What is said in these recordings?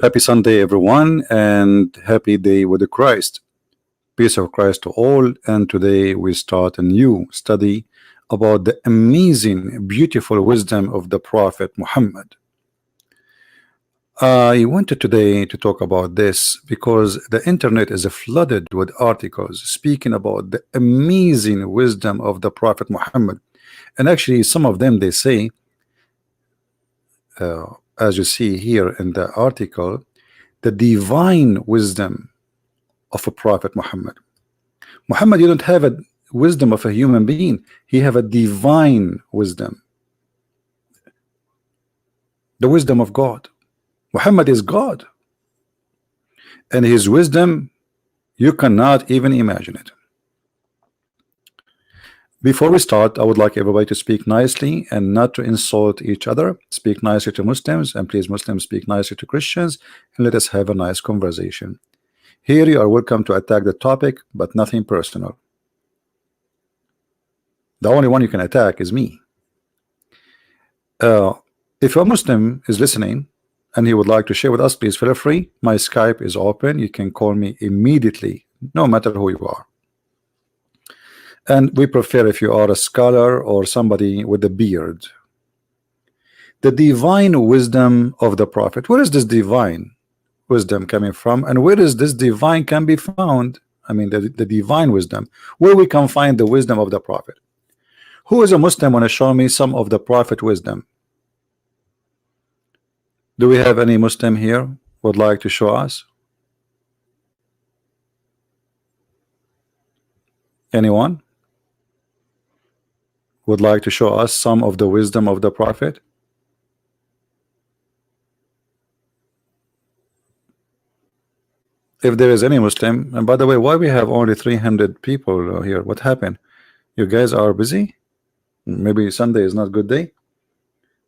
Happy Sunday, everyone, and happy day with the Christ. Peace of Christ to all. And today we start a new study about the amazing, beautiful wisdom of the Prophet Muhammad. I wanted today to talk about this because the internet is flooded with articles speaking about the amazing wisdom of the Prophet Muhammad. And actually, some of them they say, as you see here in the article, the divine wisdom of a Prophet Muhammad. Muhammad, you don't have a wisdom of a human being. He have a divine wisdom, the wisdom of God. Muhammad is God, and his wisdom, you cannot even imagine it. Before we start, I would like everybody to speak nicely and not to insult each other. Speak nicely to Muslims, and please Muslims speak nicely to Christians, and let us have a nice conversation. Here you are welcome to attack the topic, but nothing personal. The only one you can attack is me. If a Muslim is listening and he would like to share with us, please feel free. My Skype is open. You can call me immediately, no matter who you are. And we prefer if you are a scholar or somebody with a beard. The divine wisdom of the Prophet. Where is this divine wisdom coming from, and where is this divine can be found? I mean, the divine wisdom, where we can find the wisdom of the Prophet. Who is a Muslim want to show me some of the Prophet wisdom? Do we have any Muslim here would like to show us? Anyone would like to show us some of the wisdom of the Prophet? If there is any Muslim, and by the way, why we have only 300 people here? What happened? You guys are busy? Maybe Sunday is not a good day.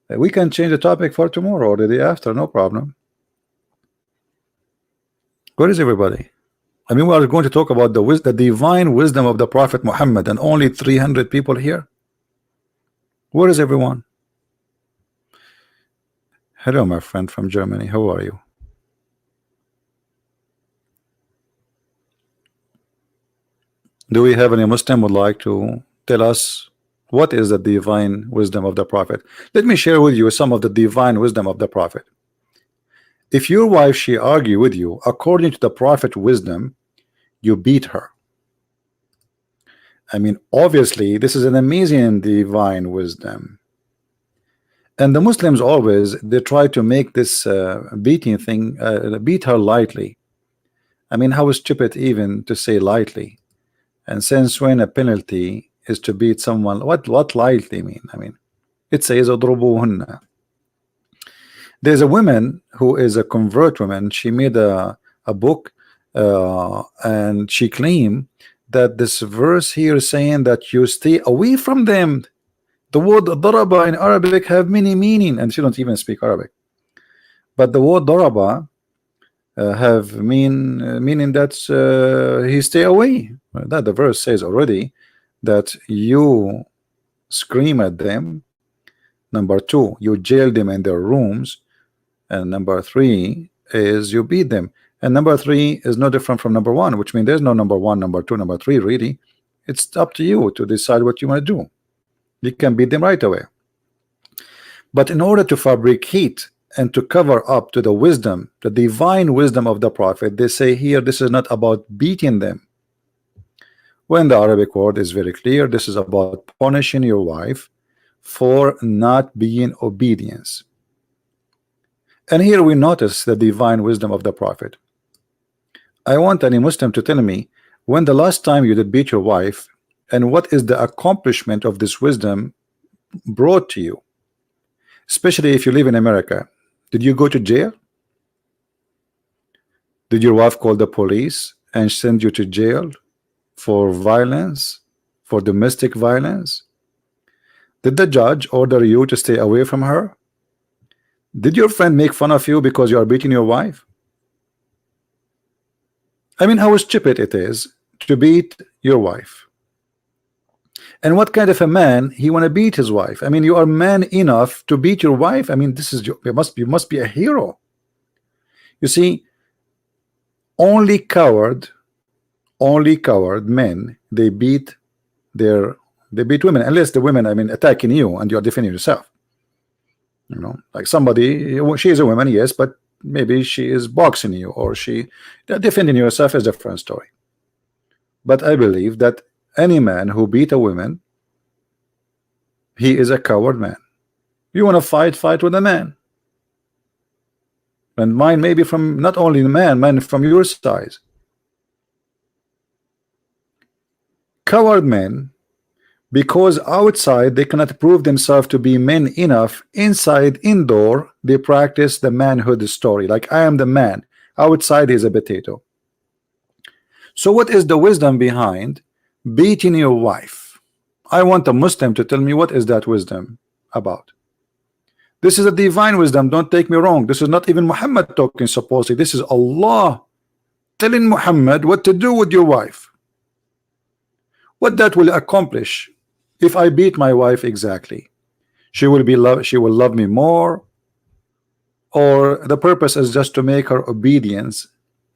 We can change the topic for tomorrow or the day after, no problem. Where is everybody? I mean, we are going to talk about the divine wisdom of the Prophet Muhammad, and only 300 people here. Where is everyone? Hello, my friend from Germany. How are you? Do we have any Muslim would like to tell us what is the divine wisdom of the Prophet? Let me share with you some of the divine wisdom of the Prophet. If your wife, she argue with you, according to the Prophet wisdom, you beat her. I mean, obviously, this is an amazing divine wisdom. And the Muslims always, they try to make this beating thing, beat her lightly. I mean, how stupid even to say lightly. And since when a penalty is to beat someone, what lightly mean? I mean, it says adrubuhunna. There's a woman who is a convert woman. She made a book, and she claimed that this verse here is saying that you stay away from them. The word daraba in Arabic have many meaning, and she don't even speak Arabic. But the word daraba have meaning that he stay away. That the verse says already that you scream at them. Number two, you jail them in their rooms, and number three is you beat them. And number three is no different from number one, which means there's no number one, number two, number three. Really, it's up to you to decide what you want to do. You can beat them right away. But in order to fabricate and to cover up to the wisdom, the divine wisdom of the Prophet, they say here this is not about beating them. When the Arabic word is very clear, this is about punishing your wife for not being obedience. And here we notice the divine wisdom of the Prophet. I want any Muslim to tell me when the last time you did beat your wife, and what is the accomplishment of this wisdom brought to you, especially if you live in America. Did you go to jail? Did your wife call the police and send you to jail for violence, for domestic violence? Did the judge order you to stay away from her? Did your friend make fun of you because you are beating your wife? I mean, how stupid it is to beat your wife. And what kind of a man he want to beat his wife? I mean, you are man enough to beat your wife? I mean, this is you must be a hero. You see, only coward men, their they beat women, unless the women, I mean, attacking you and you're defending yourself. You know, like somebody, she is a woman, yes, but maybe she is boxing you, or she defending yourself is a different story. But I believe that any man who beat a woman, he is a coward man. You want to fight with a man, and mine maybe from not only the man from your size. Coward men, because outside they cannot prove themselves to be men enough, inside, indoor, they practice the manhood story, like I am the man, outside is a potato. So what is the wisdom behind beating your wife? I want a Muslim to tell me what is that wisdom about. This is a divine wisdom, don't take me wrong. This is not even Muhammad talking supposedly. This is Allah telling Muhammad what to do with your wife. What that will accomplish if I beat my wife exactly. She will love me more, or the purpose is just to make her obedient,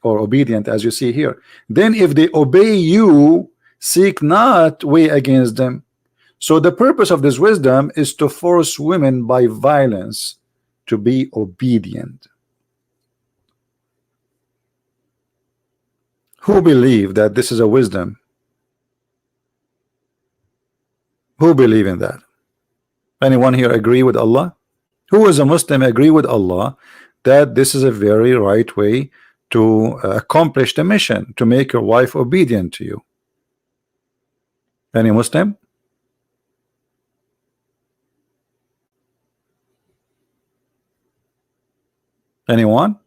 as you see here. Then if they obey you, seek not way against them. So the purpose of this wisdom is to force women by violence to be obedient. Who believe that this is a wisdom? Who believe in that? Anyone here agree with Allah? Who is a Muslim agree with Allah that this is a very right way to accomplish the mission, to make your wife obedient to you? Any Muslim? Anyone?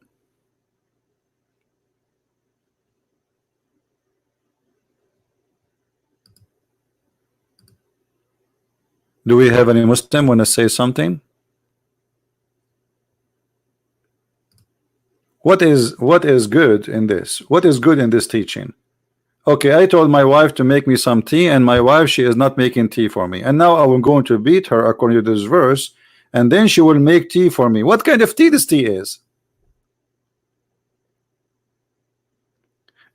Do we have any Muslim want to say something? What is good in this? What is good in this teaching? Okay, I told my wife to make me some tea, and my wife, she is not making tea for me, and now I am going to beat her according to this verse, and then she will make tea for me. What kind of tea this tea is?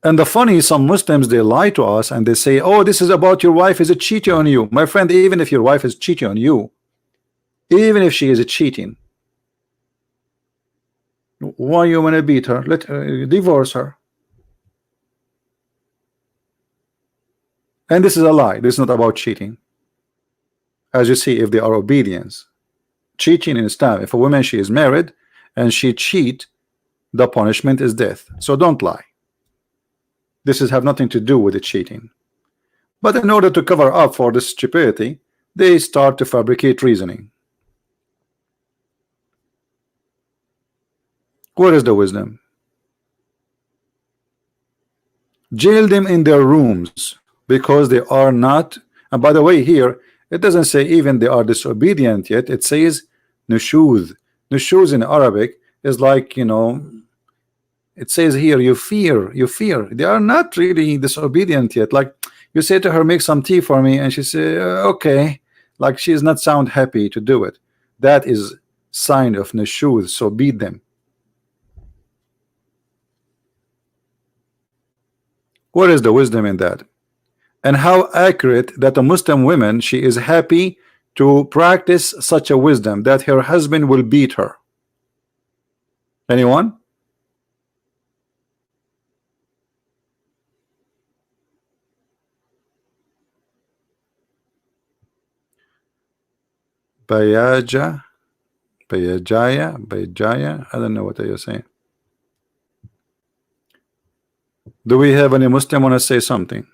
And the funny, some Muslims, they lie to us and they say, oh, this is about your wife is a cheating on you. My friend, even if your wife is cheating on you, even if she is cheating, why you want to beat her? Let divorce her. And this is a lie. This is not about cheating. As you see, if they are obedience, cheating in Islam, if a woman, she is married and she cheat, the punishment is death. So don't lie. This have nothing to do with the cheating. But in order to cover up for this stupidity, they start to fabricate reasoning. Where is the wisdom? Jail them in their rooms because they are not. And by the way, here it doesn't say even they are disobedient yet. It says nushuz. Nushuz in Arabic is like, you know, it says here you fear. They are not really disobedient yet. Like you say to her, make some tea for me, and she say okay, like she is not sound happy to do it. That is sign of nushuz. So beat them. What is the wisdom in that? And how accurate that a Muslim woman, she is happy to practice such a wisdom that her husband will beat her. Anyone? Bayajaya, I don't know what you're saying. Do we have any Muslim want to say something?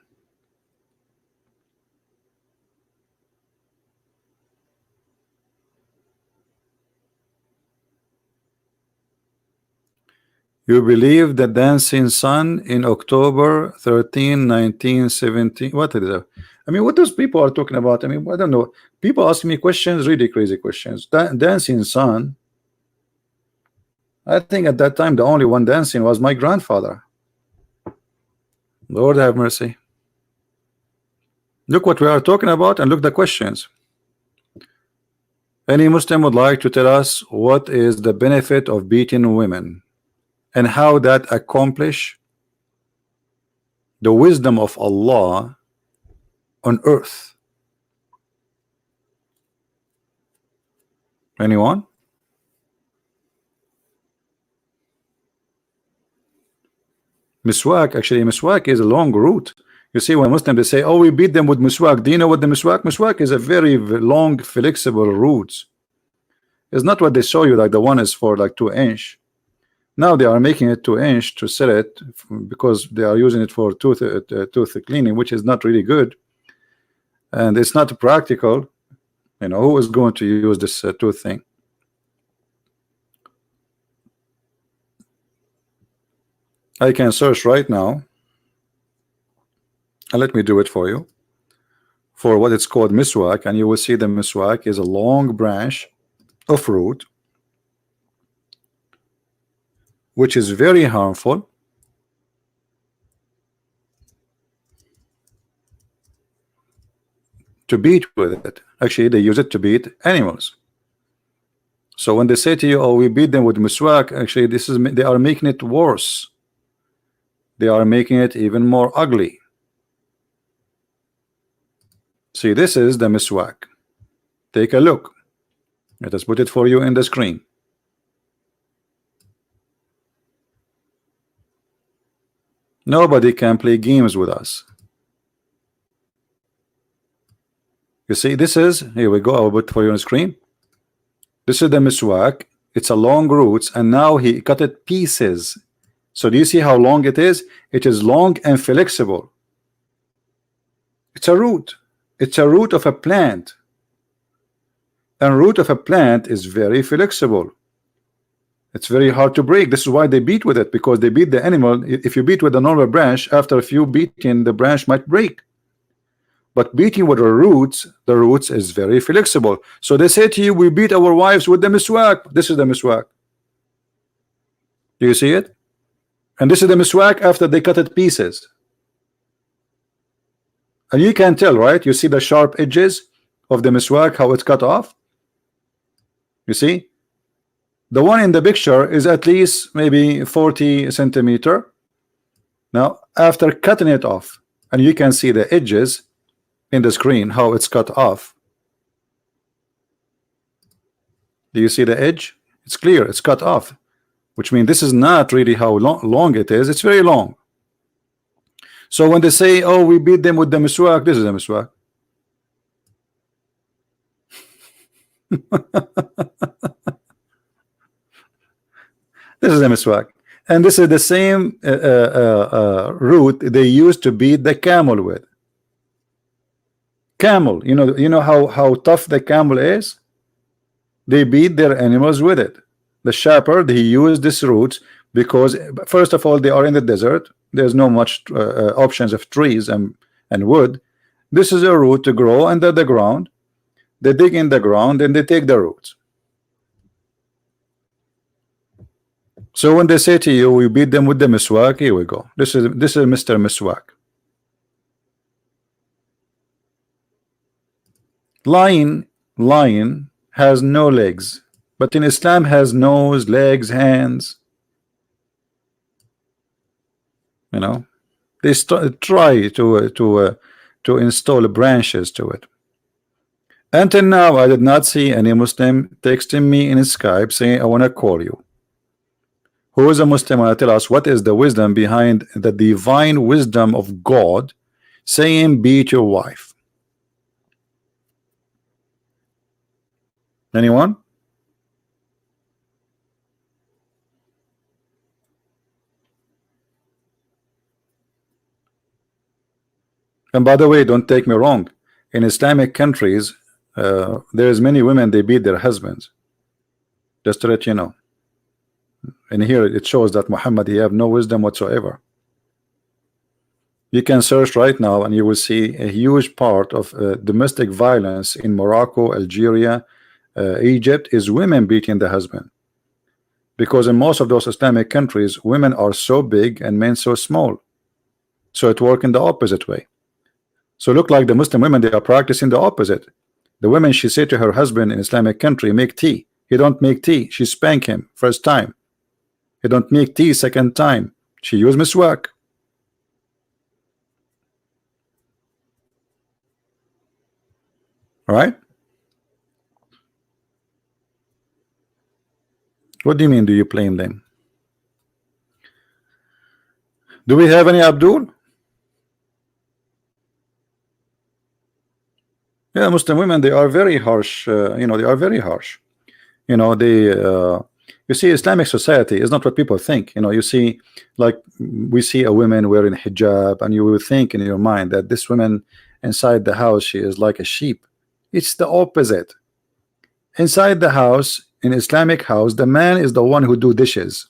You believe the dancing sun in October 13, 1917. What is that? I mean, what those people are talking about? I mean, I don't know. People ask me questions, really crazy questions. Dancing sun. I think at that time the only one dancing was my grandfather. Lord have mercy. Look what we are talking about and look the questions. Any Muslim would like to tell us what is the benefit of beating women? and how that accomplish the wisdom of Allah on earth. Anyone? Miswak, actually, miswak is a long route. You see, when Muslims they say, "Oh, we beat them with miswak." Do you know what the miswak? Miswak is a very long, flexible route. It's not what they show you, like the one is for like 2 inch. Now they are making it 2 inch to sell it because they are using it for tooth cleaning, which is not really good, and it's not practical. You know, who is going to use this tooth thing? I can search right now, and let me do it for you, for what it's called miswak, and you will see the miswak is a long branch of root which is very harmful to beat with it. Actually, they use it to beat animals. So when they say to you, "Oh, we beat them with miswak," actually, this is, they are making it worse. They are making it even more ugly. See, this is the miswak. Take a look. Let us put it for you in the screen. Nobody can play games with us. You see, this is, here we go, I'll put it for you on the screen. This is the miswak. It's a long roots, and now he cut it pieces. So do you see how long it is? It is long and flexible. It's a root. It's a root of a plant. And root of a plant is very flexible. It's very hard to break. This is why they beat with it, because they beat the animal. If you beat with a normal branch, after a few beating, the branch might break. But beating with the roots is very flexible. So they say to you, "We beat our wives with the miswak." This is the miswak. Do you see it? And this is the miswak after they cut it pieces. And you can tell, right? You see the sharp edges of the miswak, how it's cut off. You see? The one in the picture is at least maybe 40 centimeter. Now, after cutting it off, and you can see the edges in the screen, how it's cut off. Do you see the edge? It's clear, it's cut off, which means this is not really how long it is. It's very long. So when they say, "Oh, we beat them with the miswak," this is the miswak. This is the miswak, and this is the same root they used to beat the camel with. Camel, you know how tough the camel is. They beat their animals with it. The shepherd, he used this root because, first of all, they are in the desert. There's no much options of trees and wood. This is a root to grow under the ground. They dig in the ground and they take the roots. So when they say to you, "We beat them with the miswak," here we go. This is Mr. Miswak. Lion has no legs, but in Islam has nose, legs, hands. You know, they try to install branches to it. Until now, I did not see any Muslim texting me in Skype saying, "I want to call you." Who is a Muslim? Want to tell us what is the wisdom behind the divine wisdom of God saying, "Beat your wife"? Anyone? And by the way, don't take me wrong. In Islamic countries, there's many women they beat their husbands. Just to let you know. And here it shows that Muhammad, he have no wisdom whatsoever. You can search right now and you will see a huge part of domestic violence in Morocco, Algeria, Egypt is women beating the husband. Because in most of those Islamic countries, women are so big and men so small. So it works in the opposite way. So look like the Muslim women, they are practicing the opposite. The women, she said to her husband in Islamic country, "Make tea." He don't make tea. She spank him first time. He don't make tea second time. She use miswak. All right. What do you mean? Do you blame them? Do we have any Abdul? Yeah, Muslim women, they are very harsh. They are very harsh. They you see, Islamic society is not what people think. You see, like, we see a woman wearing hijab, and you will think in your mind that this woman inside the house, she is like a sheep. It's the opposite. Inside the house, in Islamic house, the man is the one who do dishes.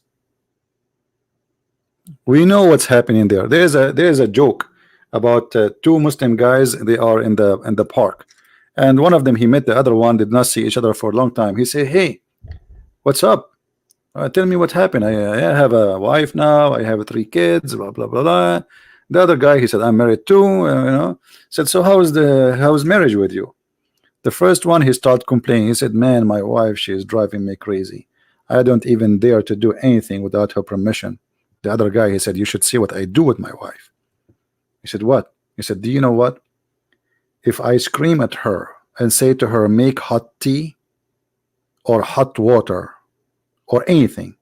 We know what's happening there. There is a joke about two Muslim guys. They are in the park, and one of them, he met the other one, did not see each other for a long time. He said, "Hey, what's up? Tell me what happened. I have a wife now. I have 3 kids. Blah blah blah blah." The other guy, he said, "I'm married too." Said, "So how's marriage with you?" The first one, he started complaining. He said, "Man, my wife, she is driving me crazy. I don't even dare to do anything without her permission." The other guy, he said, "You should see what I do with my wife." He said, "What?" He said, "Do you know what? If I scream at her and say to her, make hot tea or hot water or anything,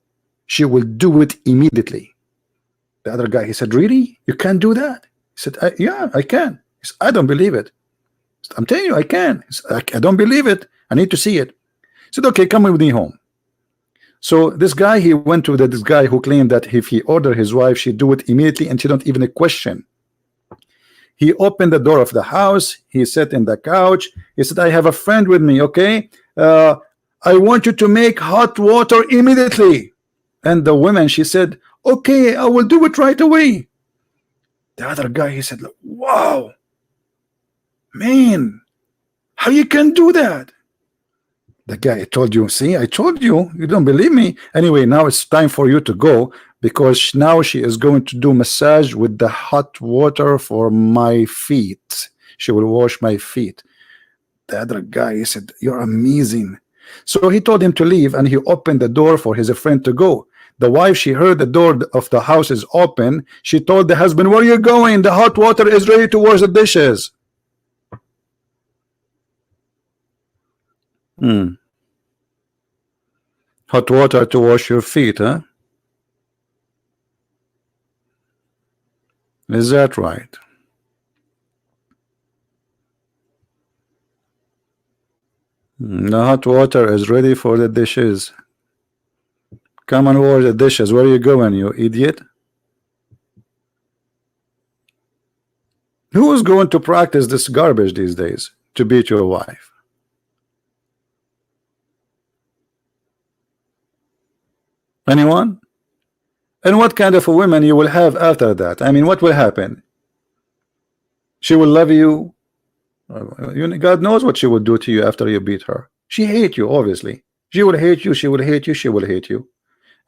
she will do it immediately." The other guy, he said, "Really? You can't do that?" He said, "Yeah, I can." He said, "I don't believe it." He said, "I'm telling you, I can." He said, I don't believe it. I need to see it." He said, "Okay, come with me home." So this guy, he went to this guy who claimed that if he ordered his wife, she'd do it immediately and she don't even question. He opened the door of the house. He sat in the couch. He said, "I have a friend with me, okay? I want you to make hot water immediately." And the woman, she said, "Okay, I will do it right away." The other guy, he said, "Wow, man, how you can do that?" The guy, "I told you, see, I told you, you don't believe me. Anyway, now it's time for you to go, because now she is going to do massage with the hot water for my feet. She will wash my feet." The other guy, he said, "You're amazing." So he told him to leave, and he opened the door for his friend to go. The wife, she heard the door of the house is open. She told the husband, "Where are you going? The hot water is ready to wash the dishes." Hot water to wash your feet, huh? Is that right? The hot water is ready for the dishes. Come and wash the dishes. Where are you going, you idiot? Who is going to practice this garbage these days to beat your wife? Anyone? And what kind of a woman you will have after that? I mean, what will happen? She will love you. God knows what she will do to you after you beat her. She hate you, obviously. She will hate you. She will hate you. She will hate you.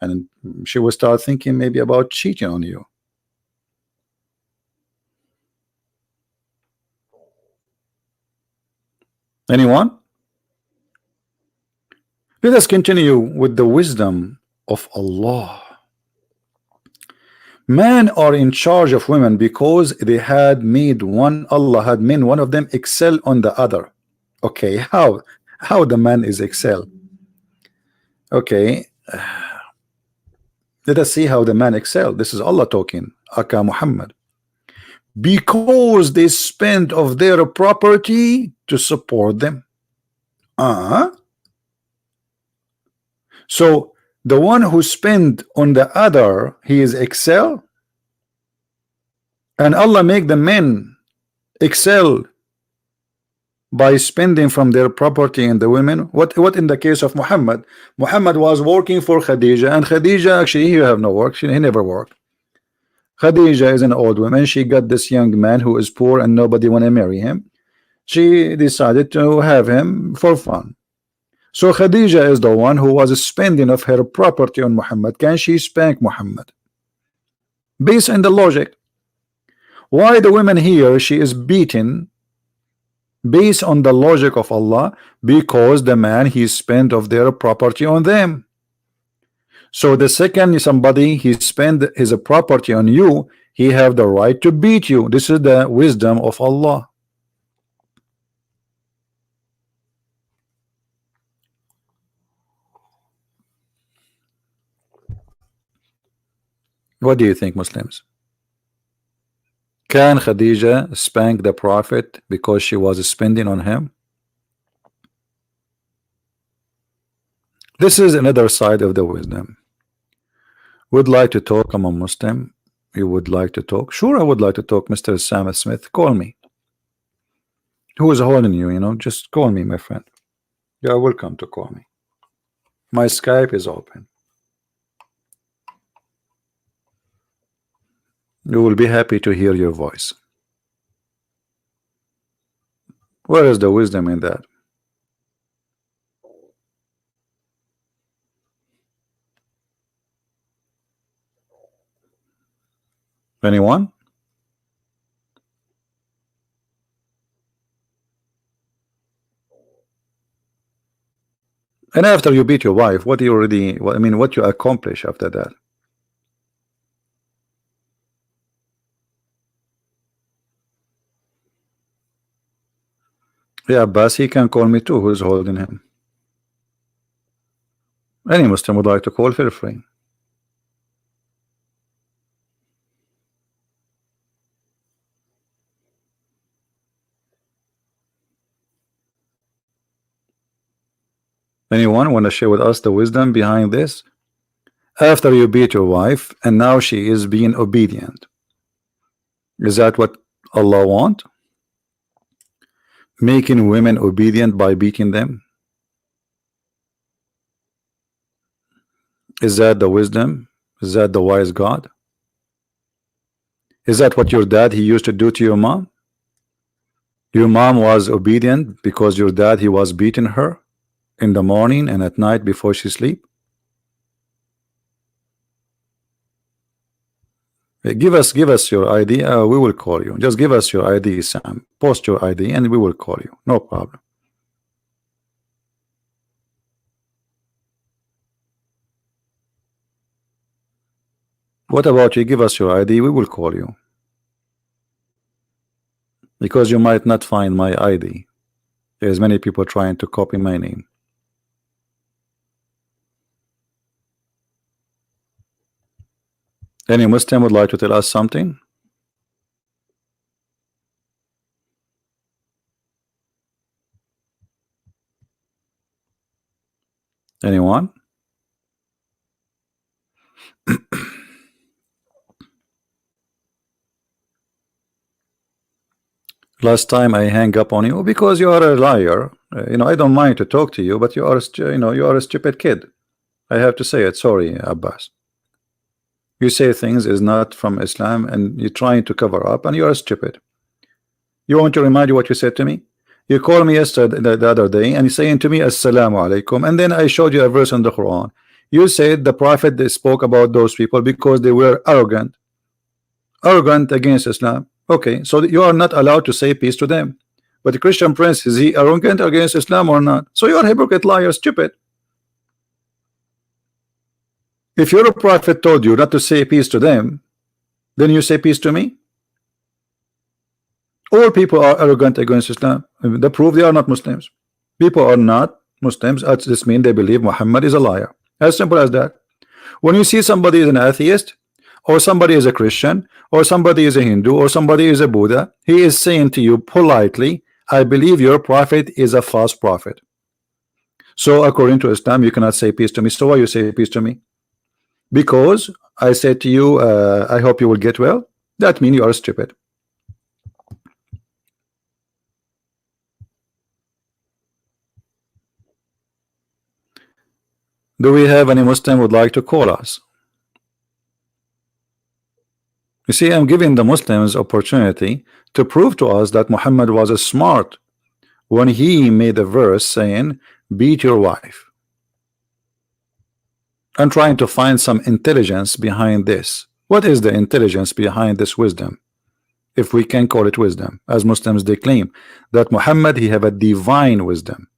And she will start thinking maybe about cheating on you. Anyone? Let us continue with the wisdom of Allah. Men are in charge of women because they had made one, Allah had made one of them excel on the other. Okay, how the man is excel? Okay, let us see how the man excel. This is Allah talking, Aka Muhammad. Because they spend of their property to support them. So the one who spend on the other, he is excel, and Allah make the men excel by spending from their property and the women. What in the case of Muhammad? Muhammad was working for Khadija, and Khadija, actually, he have no work. He never worked. Khadija is an old woman. She got this young man who is poor and nobody want to marry him. She decided to have him for fun. So Khadija is the one who was spending of her property on Muhammad. Can she spank Muhammad? Based on the logic, why the woman here, she is beaten based on the logic of Allah? Because the man, he spent of their property on them. So the second somebody he spend his property on you, he have the right to beat you. This is the wisdom of Allah. What do you think, Muslims? Can Khadija spank the Prophet because she was spending on him? This is another side of the wisdom. Would like to talk? I'm a Muslim. You would like to talk? Sure, I would like to talk, Mr. Sam Smith. Call me. Who is holding you? You know, just call me, my friend. You are welcome to call me. My Skype is open. You will be happy to hear your voice. Where is the wisdom in that? Anyone? And after you beat your wife, what do you already, I mean, what you accomplish after that? Yeah, Abbas, he can call me too. Who's holding him? Any Muslim would like to call, feel free. Anyone want to share with us the wisdom behind this? After you beat your wife and now she is being obedient, is that what Allah want? Making women obedient by beating them? Is that the wisdom? Is that the wise God? Is that what your dad he used to do to your mom? Your mom was obedient because your dad he was beating her in the morning and at night before she sleep? Give us your ID. We will call you. Just give us your ID, Sam. Post your ID and we will call you. No problem. What about you? Give us your ID. We will call you. Because you might not find my ID. There's many people trying to copy my name. Any Muslim would like to tell us something? Anyone? Last time I hang up on you because you are a liar. You know, I don't mind to talk to you, but you are, you know, you are a stupid kid. I have to say it. Sorry, Abbas. You say things is not from Islam, and you're trying to cover up, and you are stupid. You want to remind you what you said to me? You called me yesterday, the other day, and you're saying to me, Assalamu alaikum, and then I showed you a verse in the Quran. You said the Prophet they spoke about those people because they were arrogant against Islam. Okay, so you are not allowed to say peace to them. But the Christian Prince, is he arrogant against Islam or not? So you are a hypocrite, liar, stupid. If your prophet told you not to say peace to them, then you say peace to me? All people are arrogant against Islam. The proof they are not Muslims. People are not Muslims. This means they believe Muhammad is a liar. As simple as that. When you see somebody is an atheist, or somebody is a Christian, or somebody is a Hindu, or somebody is a Buddha, he is saying to you politely, I believe your prophet is a false prophet. So according to Islam, you cannot say peace to me. So why you say peace to me? Because I said to you, I hope you will get well. That means you are stupid. Do we have any Muslim would like to call us? You see, I'm giving the Muslims opportunity to prove to us that Muhammad was a smart when he made a verse saying, beat your wife. I'm trying to find some intelligence behind this. What is the intelligence behind this wisdom? If we can call it wisdom, as Muslims they claim that Muhammad he have a divine wisdom.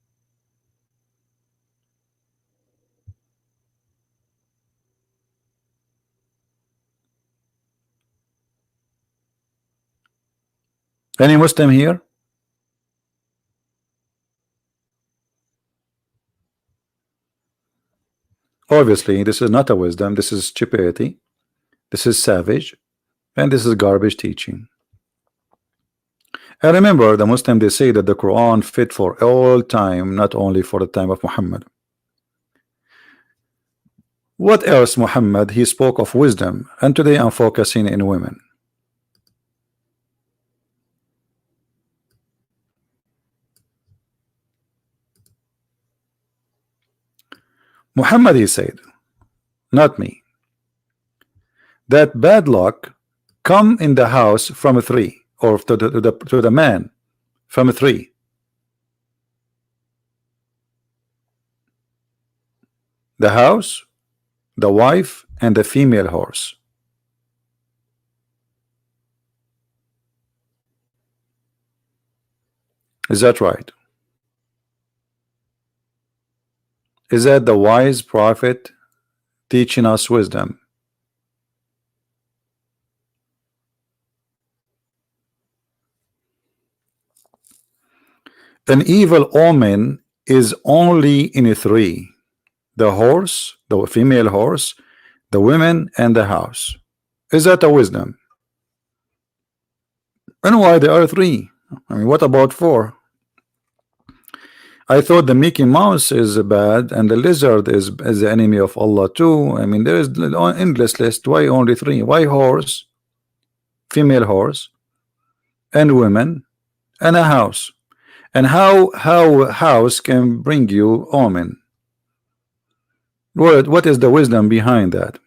Any Muslim here? Obviously, this is not a wisdom. This is stupidity. This is savage, and this is garbage teaching. And remember, the Muslim, they say that the Quran fit for all time, not only for the time of Muhammad. What else, Muhammad? He spoke of wisdom, and today I'm focusing in women. Muhammad, he said, not me, that bad luck come in the house from a three, or to the man from a three. The house, the wife, and the female horse. Is that right? Is that the wise prophet teaching us wisdom? An evil omen is only in a three: the horse, the female horse, the women, and the house. Is that a wisdom? And why there are three? I mean, what about four? I thought the Mickey Mouse is bad and the lizard is the enemy of Allah too. I mean, there is an endless list. Why only three? Why horse, female horse, and women, and a house? And how a house can bring you omen? What is the wisdom behind that?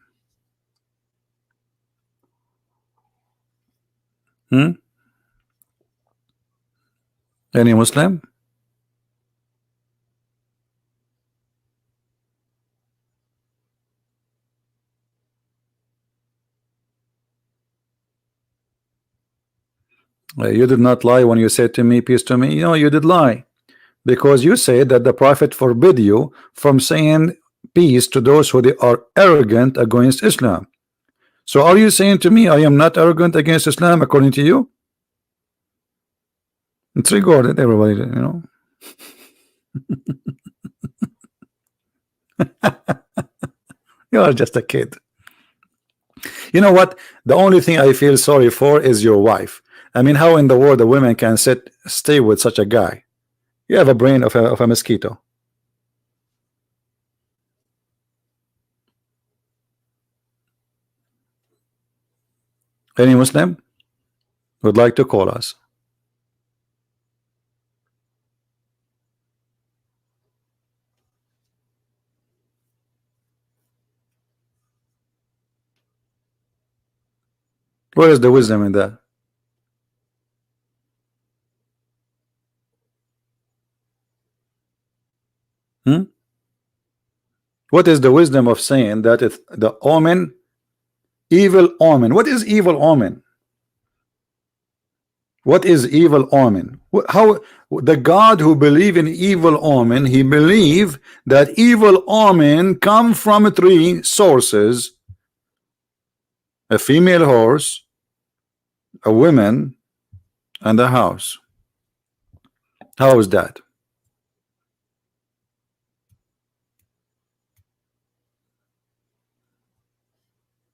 Any Muslim? You did not lie when you said to me, peace to me. You know, you did lie, because you said that the prophet forbid you from saying peace to those who they are arrogant against Islam. So are you saying to me I am not arrogant against Islam according to you? It's recorded, everybody, you know. You are just a kid. You know what? The only thing I feel sorry for is your wife. I mean, how in the world a woman can stay with such a guy? You have a brain of a mosquito. Any Muslim would like to call us? Where is the wisdom in that? What is the wisdom of saying that it's the omen, evil omen? What is evil omen? What is evil omen? How the God who believe in evil omen, he believe that evil omen come from three sources: a female horse, a woman, and a house. How is that?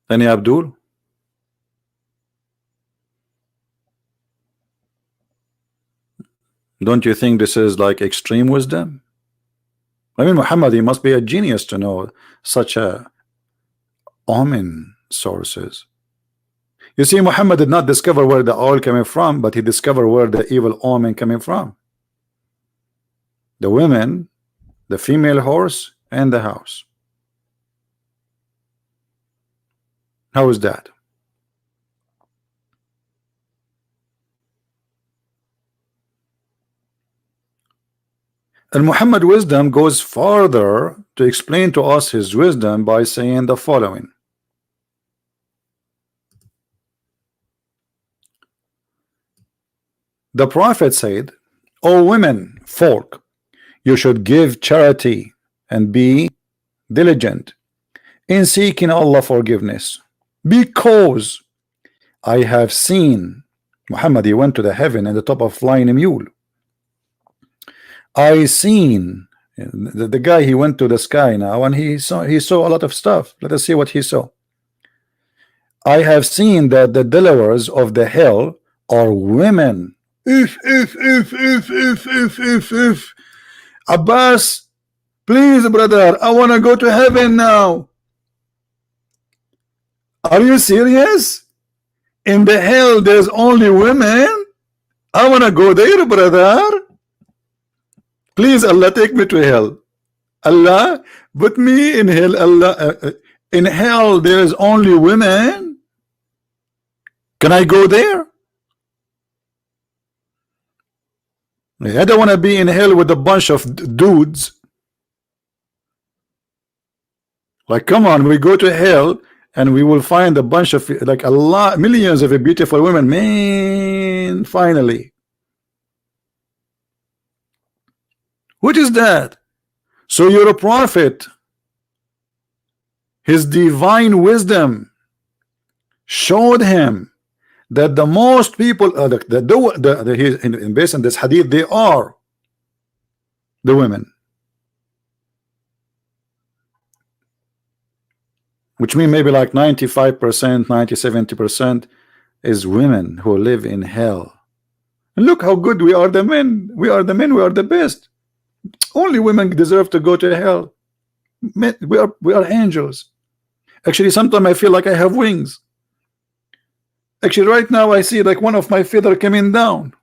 Any Abdul? Don't you think this is like extreme wisdom? I mean, Muhammad, he must be a genius to know such a omen sources. You see, Muhammad did not discover where the oil coming from, but he discovered where the evil omen coming from: the women, the female horse, and the house. How is that? And Muhammad wisdom goes farther to explain to us his wisdom by saying the following: the prophet said, "O women folk, you should give charity and be diligent in seeking Allah forgiveness, because I have seen Muhammad, he went to the heaven in the top of flying mule. I seen the guy, he went to the sky now and he saw a lot of stuff. Let us see what he saw. I have seen that the dwellers of the hell are women. If Abbas, please brother, I want to go to heaven now. Are you serious? In the hell there's only women? I want to go there, brother. Please, Allah, take me to hell. Allah, put me in hell. Allah, in hell there is only women. Can I go there? I don't want to be in hell with a bunch of dudes. Like, come on, we go to hell and we will find a bunch of, like, millions of beautiful women. Man, finally. What is that? So you're a prophet. His divine wisdom showed him that the most people, based on this hadith, they are the women, which means maybe like 95%, 90-70% is women who live in hell. And look how good we are, the men. We are the men. We are the best. Only women deserve to go to hell. Men, we are angels. Actually, sometimes I feel like I have wings. Actually, right now I see like one of my feather coming down.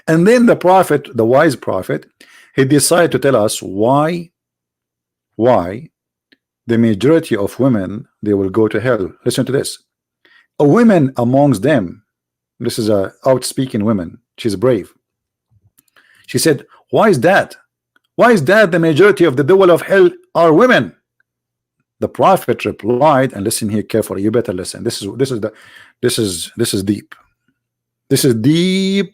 And then the prophet, the wise prophet, he decided to tell us why the majority of women, they will go to hell. Listen to this. A woman amongst them, this is a outspeaking woman, she's brave. She said, why is that? Why is that the majority of the dwell of hell are women? The prophet replied, and listen here carefully, you better listen. This is deep. This is deep.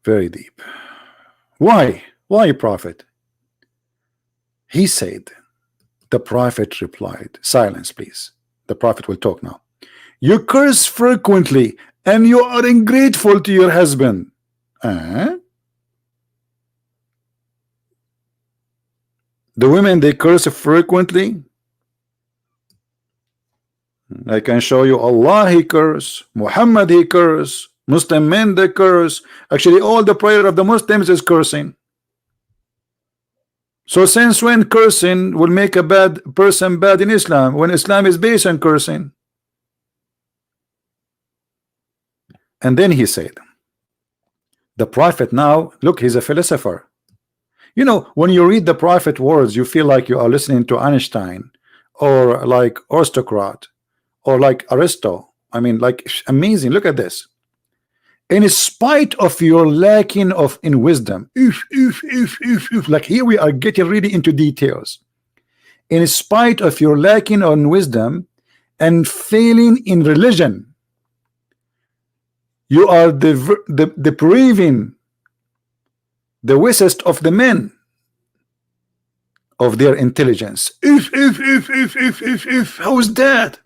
Very deep. Why? Why, prophet? He said, the prophet replied, silence please, the prophet will talk now. You curse frequently and you are ungrateful to your husband. The women, they curse frequently. I can show you Allah, he curse, Muhammad, he curse, Muslim men, they curse. Actually, all the prayer of the Muslims is cursing. So since when cursing will make a bad person bad in Islam, when Islam is based on cursing? And then he said, the prophet now, look, he's a philosopher. You know, when you read the prophet words, you feel like you are listening to Einstein or like aristocrat or like Aristo. I mean, like, amazing. Look at this. In spite of your lacking in wisdom, like here we are getting really into details. In spite of your lacking on wisdom and failing in religion, you are depriving the wisest of the men of their intelligence. How is that?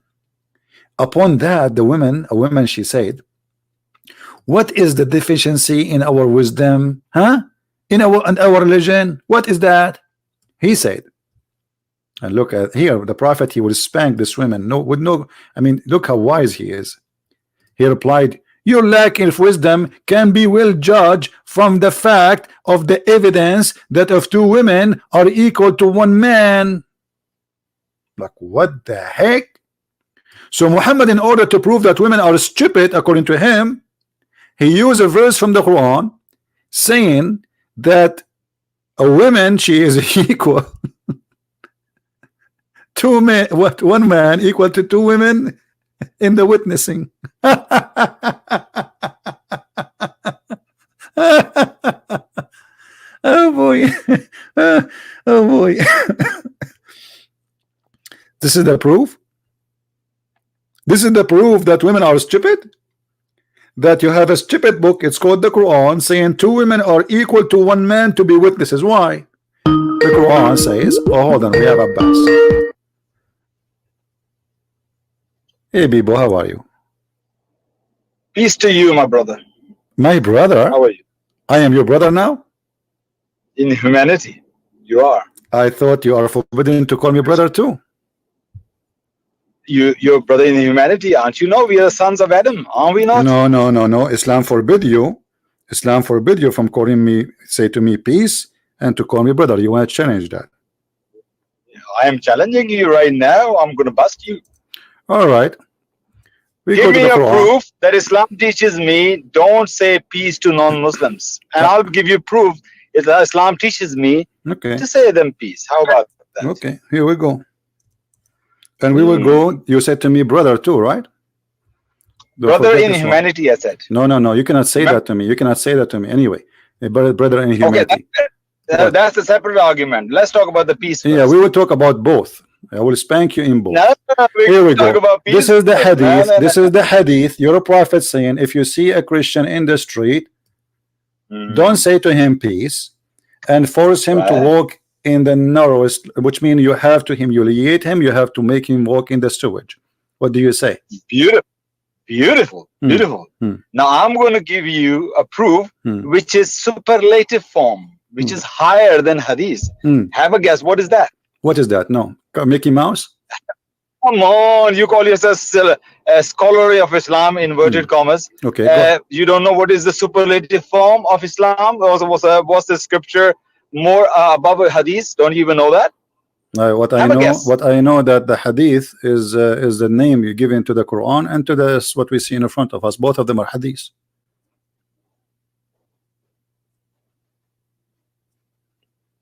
Upon that, a woman, she said, what is the deficiency in our wisdom? In our religion? What is that? He said, and look at here, the prophet, he would spank this woman. I mean, look how wise he is. He replied, your lack of wisdom can be well judged from the fact of the evidence that of two women are equal to one man. Like, what the heck? So Muhammad, in order to prove that women are stupid, according to him, he used a verse from the Quran saying that a woman, she is equal two men, one man equal to two women in the witnessing. Oh boy. Oh boy. This is the proof. This is the proof that women are stupid. that you have a stupid book, it's called the Quran, saying 2 women are equal to 1 man to be witnesses. Why? The Quran says, oh, hold on, we have Abbas. Hey, Bibo, how are you? Peace to you, my brother. My brother? How are you? I am your brother now? In humanity, you are. I thought you are forbidden to call me brother too. You're brother in humanity, aren't you? No, we are sons of Adam, aren't we not? No, no, no, no. Islam forbid you. Islam forbid you from calling me, say to me, peace, and to call me brother. You want to challenge that? I am challenging you right now. I'm going to bust you. All right. Give me a proof that Islam teaches me don't say peace to non-Muslims, and I'll give you proof that Islam teaches me to say them peace. How about that? Okay, here we go. And we will go. You said to me brother too, right? Brother in humanity, I said. No, no, no. You cannot say that to me. You cannot say that to me anyway. Brother in humanity. Okay, that's a separate argument. Let's talk about the peace first. Yeah, we will talk about both. I will spank you in both. No, here we go. This is the hadith. This is the hadith. Your prophet saying, if you see a Christian in the street, don't say to him peace, and force him to walk in the narrowest, which means you have to humiliate him. You have to make him walk in the sewage. What do you say? Beautiful, beautiful, beautiful. Now I'm going to give you a proof which is superlative form, which is higher than hadith. Have a guess. What is that? What is that? No, Mickey Mouse. Come on, you call yourself a scholar of Islam, inverted commas. Okay. You don't know what is the superlative form of Islam? Was the scripture more above a hadith? Don't you even know that? What I know that the hadith is the name you give into the Quran and to the what we see in front of us. Both of them are hadith.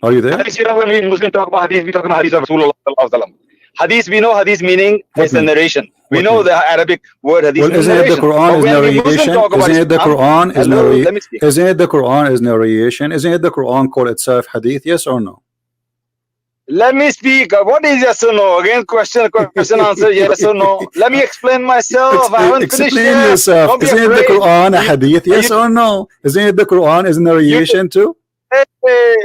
Are you there? When we Muslims talk about hadith, we talk about hadith of Rasulullah. Hadith, we know hadith meaning it's a narration. We know the Arabic word hadith. Well, isn't it the Quran is narration? Isn't it the Quran is narration? Isn't it the Quran is narration? Isn't it the Quran called itself hadith? Yes or no? Let me speak. What is yes or no? Again, question answer, yes or no. Let me explain myself. I haven't finished yet. Yourself. Isn't it the Quran a hadith? Yes or no? Isn't it the Quran is narration too? Hey.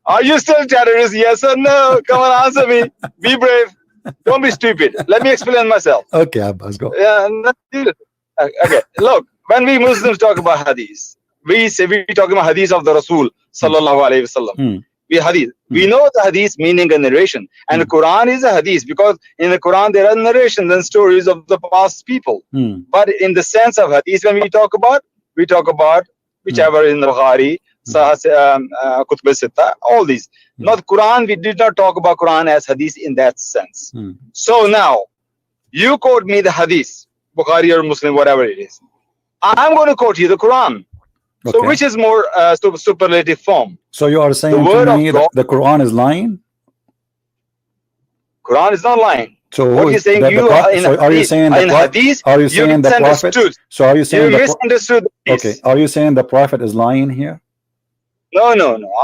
Are you still terrorist? Yes or no? Come on, answer me. Be brave. Don't be stupid. Let me explain myself. Okay, Abbas, go. Yeah, okay. Look, when we Muslims talk about hadith, we talk about hadith of the Rasul sallallahu alaihi wasallam. We know the hadith meaning and narration, and the Quran is a hadith because in the Quran there are narrations and stories of the past people. But in the sense of hadith, when we talk about whichever in the Bukhari, Kutub al-Sitta, all these. Not Quran, we did not talk about Quran as hadith in that sense. So now, you quote me the hadith, Bukhari or Muslim, whatever it is. I'm going to quote you the Quran. Okay. So which is more superlative form? So you are saying to me that the Quran is lying? Quran is not lying. So what you're saying, are you saying the hadith? Are you saying the prophet? So are you saying you misunderstood? Okay. Are you saying the prophet is lying here? No.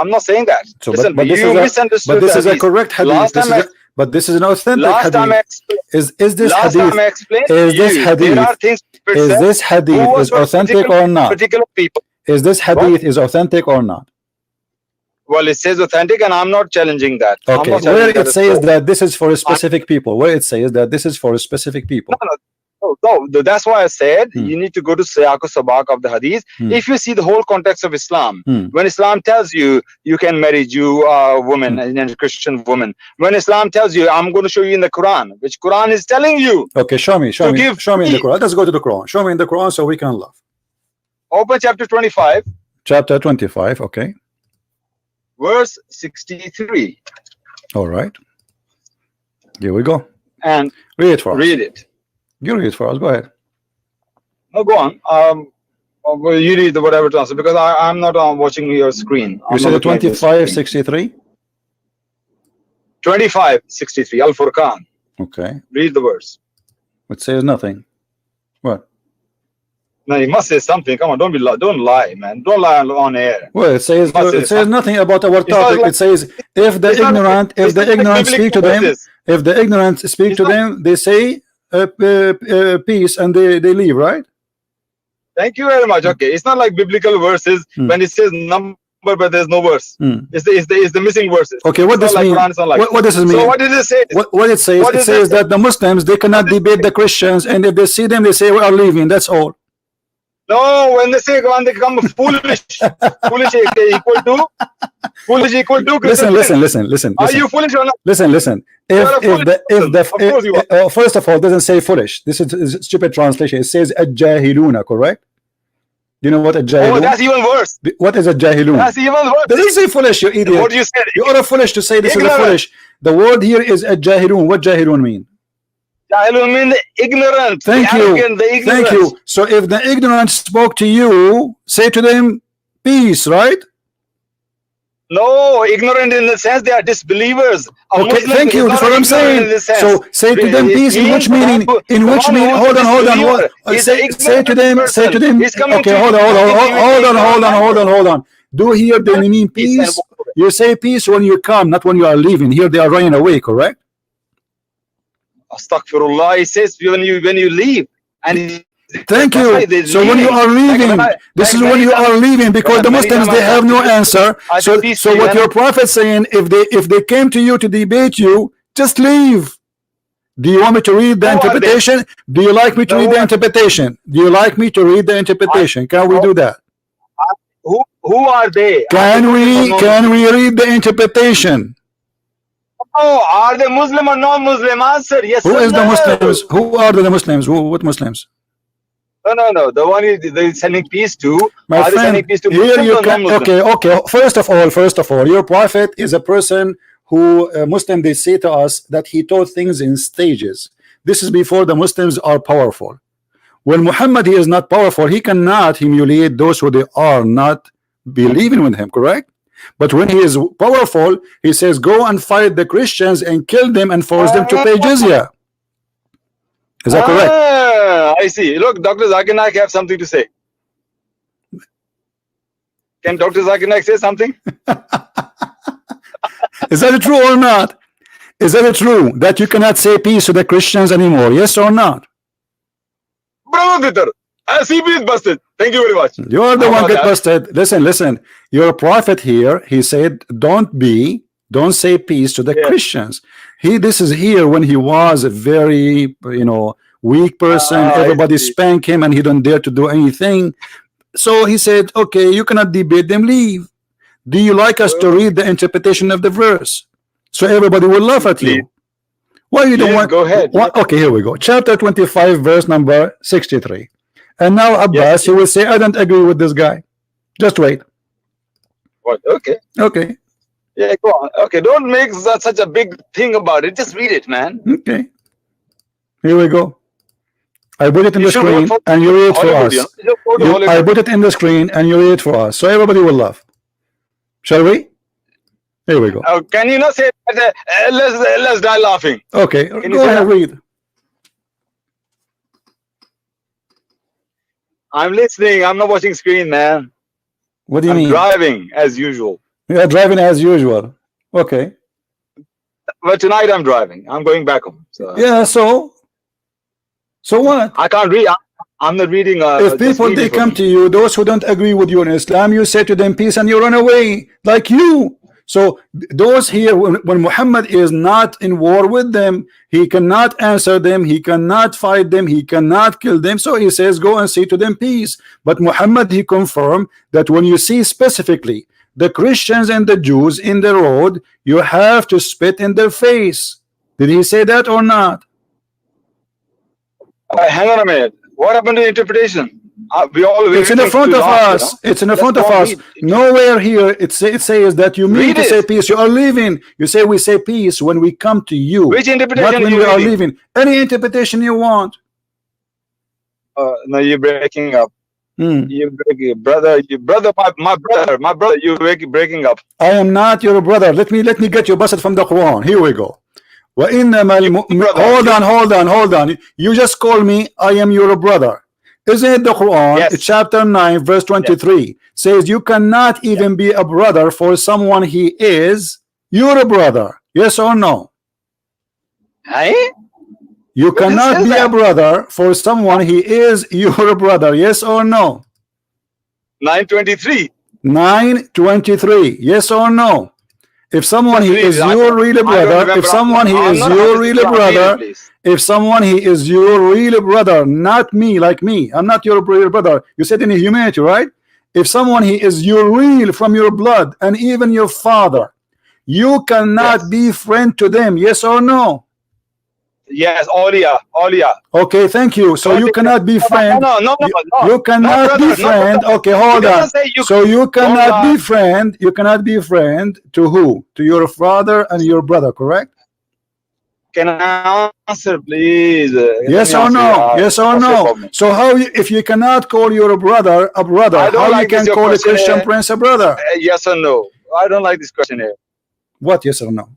I'm not saying that. So, listen, but this is a correct hadith. But this is an authentic hadith. Is this hadith? Is this hadith is authentic or not? Particular people. Is this hadith is authentic or not? Well, it says authentic, and I'm not challenging that. Okay, where it says that this is for specific people, where it says that this is for specific people. No, that's why I said you need to go to Siyaq Sabaq of the hadith. If you see the whole context of Islam, when Islam tells you you can marry Jew woman and Christian woman, when Islam tells you I'm going to show you in the Quran, which Quran is telling you. Okay, show me in the Quran. Let's go to the Quran. Show me in the Quran so we can laugh. Open chapter 25. Chapter 25, okay. Verse 63. All right. Here we go. And read it for us. Read it. You read it for us. Go ahead. No, go on. Well, you read the whatever to answer because I'm not watching your screen. You said 25:63. 25:63. Al Furqan. Okay. Read the verse. It says nothing. What? No, you must say something. Come on, don't lie, man. Don't lie on air. Well, it says nothing about our topic. It says if the ignorant speak to them, if the ignorant speak to them, they say peace and they leave, right? Thank you very much. Okay, it's not like biblical verses when it says number but there's no verse. It's the missing verses. Okay, what does like mean? Like what does it mean? So what did it say? What it says? It says that the Muslims, they cannot debate the Christians, and if they see them, they say we are leaving. That's all. No, when they say when they become foolish, foolish equal to listen. Are you foolish or not? Listen. First of all, it doesn't say foolish. This is stupid translation. It says الجاهلون, correct? Do you know what a jahilun? Oh, that's even worse. What is a jahilun? That's even worse. Doesn't say foolish, you idiot. What you said? You are foolish to say this is a foolish. The word here is a jahilun. What jahilun mean? Jahilun mean the ignorant. Thank you. Thank you. So if the ignorant spoke to you, say to them peace, right? No, ignorant in the sense they are disbelievers. Okay, thank you. That's what I'm saying. So say to them peace. In which meaning? In which meaning? Hold on. Say to them. Okay, hold on. Do here they mean peace? You say peace when you come, not when you are leaving. Here they are running away, correct? Astaghfirullah. It says when you leave. And thank you. So when you are leaving, this is when you are leaving, because the Muslims, they have no answer. So what your prophet saying, if they came to you to debate you, just leave. Do you want me to read the interpretation? Do you like me to read the interpretation? Do you like me to read the interpretation? Can we do that? Who are they? Can we read the interpretation? Oh, are they Muslim or non-Muslim? Answer yes. Who is the Muslims? Who are the Muslims? What Muslims? No. The one they're sending peace to. My friend, here you can. Okay. First of all, your prophet is a person who Muslim, they say to us that he taught things in stages. This is before the Muslims are powerful. When Muhammad, he is not powerful, he cannot humiliate those who they are not believing with him, correct? But when he is powerful, he says go and fight the Christians and kill them and force them to pay jizya. Is that correct? I see. Look, Dr. Zakir Naik have something to say. Can Dr. Zakir Naik say something? Is that true or not? Is that true that you cannot say peace to the Christians anymore? Yes or not? Brother Twitter, CP is busted. Thank you very much. You are the one get busted. Listen. Your prophet here, he said, don't say peace to the Christians. This is here when he was a very, weak person. Everybody spanked him and he don't dare to do anything. So he said, okay, you cannot debate them, leave. Do you like us to read the interpretation of the verse? So everybody will laugh at you. Why you don't want? Go ahead. Okay, here we go. Chapter 25, verse number 63. And now Abbas, he will say, I don't agree with this guy. Just wait. What? Okay. Yeah, go on. Okay, don't make such a big thing about it. Just read it, man. Okay. Here we go. I put it in the screen and you read it for us. I put it in the screen and you read it for us. So everybody will laugh. Shall we? Here we go. Can you not say that, let's die laughing? Okay, go ahead, read. I'm listening. I'm not watching screen, man. What do you mean? I'm driving as usual. You are driving as usual. Okay. But tonight I'm driving. I'm going back home. So. Yeah. So what? I can't read. I'm not reading. If people they come to you, those who don't agree with you in Islam, you say to them peace and you run away like you. So those here, when Muhammad is not in war with them, he cannot answer them, he cannot fight them, he cannot kill them. So he says go and say to them peace. But Muhammad, he confirmed that when you see specifically the Christians and the Jews in the road, you have to spit in their face. Did he say that or not? Hang on a minute. What happened to interpretation? It's in the front of us. It's in the front of us. Nowhere here it says that you mean to say peace. You are leaving. You say we say peace when we come to you. Which interpretation? Not when we are leaving. Any interpretation you want. No, you're breaking up. You're breaking, brother. My brother. You're breaking up. I am not your brother. Let me get you busted from the Quran. Here we go. Hold on. You just call me. I am your brother. Isn't it the Quran? Yes. Chapter 9 verse 23 says you cannot even be a brother for someone he is your brother. Yes or no? Hey? You Where it cannot says be a that? brother for someone he is your brother. Yes or no? 923. 9:23. Yes or no? If someone Just he read is it. your really I don't brother, if remember. someone he I'm is not your Hafiz really Quran. Read it, brother, please. if someone he is your really brother, not me, like me, I'm not your real brother. You said in humanity, right? If someone he is your real from your blood and even your father, you cannot Yes. be friend to them. Yes or no? Yes. Aulia. Aulia. Okay, thank you. So Don't you take that. cannot be No, friend. no, no, no, You, no. you Not cannot be brother. Not friend. brother. Okay, He hold on. doesn't say you. So you Don't cannot lie. be friend. You cannot be friend to who? To your father and your brother, correct? Can I answer, please? Let Yes me or answer. no? Yes or What's your no? problem? So how you, if you cannot call your brother a brother, I don't how you like this. can Your call a question Christian here. prince a brother? Yes or no? I don't like this question here. What yes or no?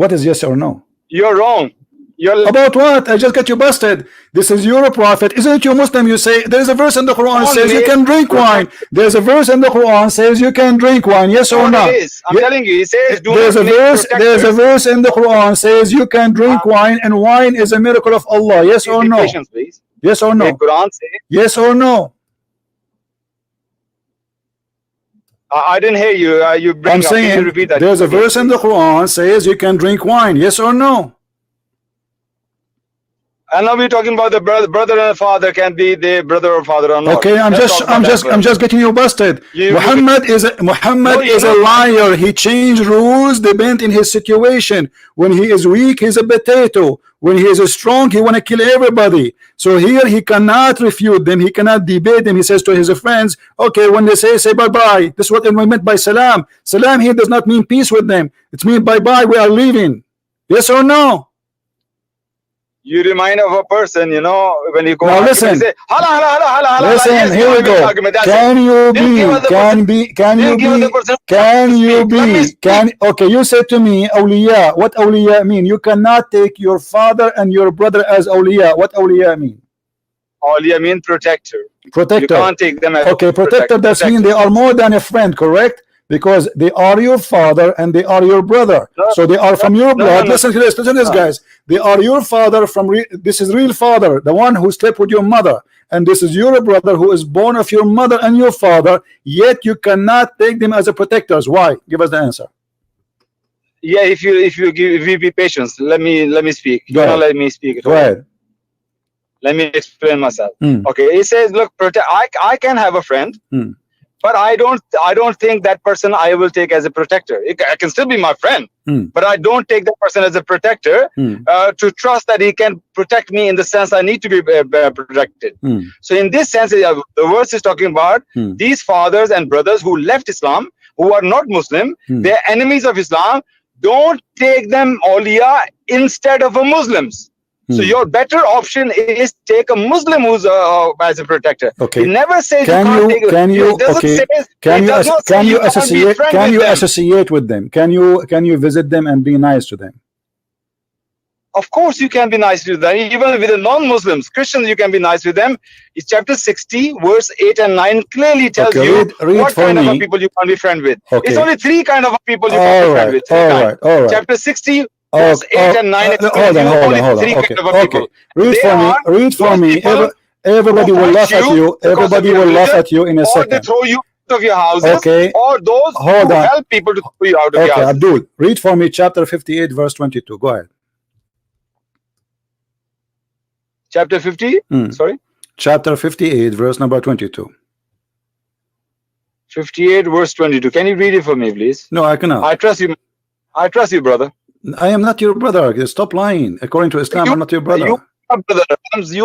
What is yes or no? You're wrong. You're About what? I just got you busted. This is your prophet. Isn't it you Muslim? You say there is a verse in the Quran on says you made can drink wine. protect. There's a verse in the Quran says you can drink wine. Yes or What it not? is? I'm telling you. He says, do There's not a make verse. There's a protectors. verse in the Quran says you can drink wine, and wine is a miracle of Allah. Yes or Be no? patient, please. Yes or The no? Quran says. Yes or no? I didn't hear you. You I'm breaking up. Can you saying repeat that there's a again, verse in the please? Quran says you can drink wine. Yes or no? And now we're talking about the brother and father. Can be the brother or father or not? Okay, Let's talk about that I'm first. just getting you busted. You Muhammad is no, you're a not. liar. He changed rules depend in his situation. When he is weak, he's a potato. When he is strong, he want to kill everybody. So here he cannot refute them. He cannot debate them. He says to his friends, okay, when they say bye bye. This is what we meant by salam. Salam here does not mean peace with them. It means bye bye. We are leaving. Yes or no? You remind of a person, you know, when you go Now argument, you listen. say, hala, hala, hala, hala, hala. Listen, Yes, here we you go. argument. That's Can it. you Didn't give us be? the person. Can you Didn't give us the be? person. Can you Let me be? speak. Can okay? You said to me, awliya. What awliya mean? You cannot take your father and your brother as awliya. What awliya mean? Awliya mean protector. You Protector. can't take them as Okay, protector. That means they are more than a friend, correct? Because they are your father and they are your brother. No, So they are from your blood. no. Listen to this. Listen to this, No. guys. They are your father from. This is real father, the one who slept with your mother, and this is your brother who is born of your mother and your father. Yet you cannot take them as a protectors. Why? Give us the answer. Yeah, if you be patient, let me speak. Go ahead. Let me speak. Go ahead. Let me explain myself. Okay, he says, look, I can have a friend, but I don't think that person I will take as a protector. I can still be my friend, but I don't take that person as a protector to trust that he can protect me in the sense I need to be protected. So in this sense, the verse is talking about these fathers and brothers who left Islam, who are not Muslim, they're enemies of Islam. Don't take them awliya instead of a Muslims. So your better option is take a Muslim who's as a protector. Okay. It never says can you associate with them? Can you visit them and be nice to them? Of course you can be nice to them. Even with the non-Muslims, Christians, you can be nice with them. It's chapter 60, verse 8 and 9 clearly tells you what kind of people you can be friend with. Okay. It's only three kind of people you can be friend with. All right. Chapter 60. Verse 8 and 9 hold on. Okay. Read for me. Everybody will laugh at you. Everybody will laugh at you in a second. Or they throw you out of your houses. Okay. Or those who help people to throw you out of your houses. Abdul, read for me chapter 58, verse 22. Go ahead. Chapter 50? Sorry? Chapter 58, verse number 22. 58, verse 22. Can you read it for me, please? No, I cannot. I trust you. I trust you, brother. I am not your brother. Stop lying. According to Islam, I'm not your brother. You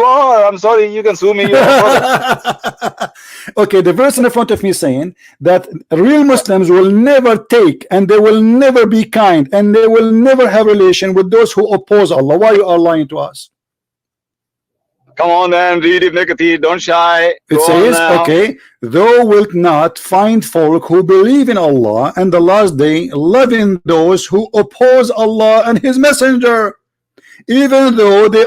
are. I'm sorry. You can sue me. You are okay, the verse in front of me saying that real Muslims will never take and they will never be kind and they will never have relation with those who oppose Allah. Why you are lying to us? Come on then, read Ibn Kathir, don't shy. It says, okay, thou wilt not find folk who believe in Allah and the last day, loving those who oppose Allah and His Messenger, even though they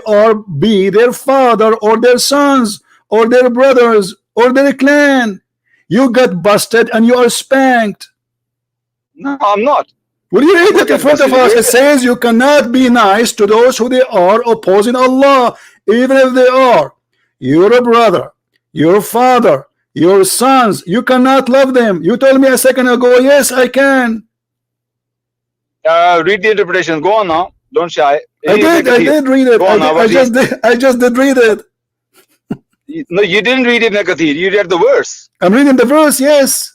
be their father or their sons or their brothers or their clan. You got busted and you are spanked. No, I'm not. Will you read Look it in at front this. of us? It says you cannot be nice to those who they are opposing Allah, even if they are your brother, your father, your sons. You cannot love them. You told me a second ago, yes, I can. Read the interpretation. Go on now. Don't shy. I did read it. I just did read it. No, you didn't read Ibn Kathir. You read the verse. I'm reading the verse, yes.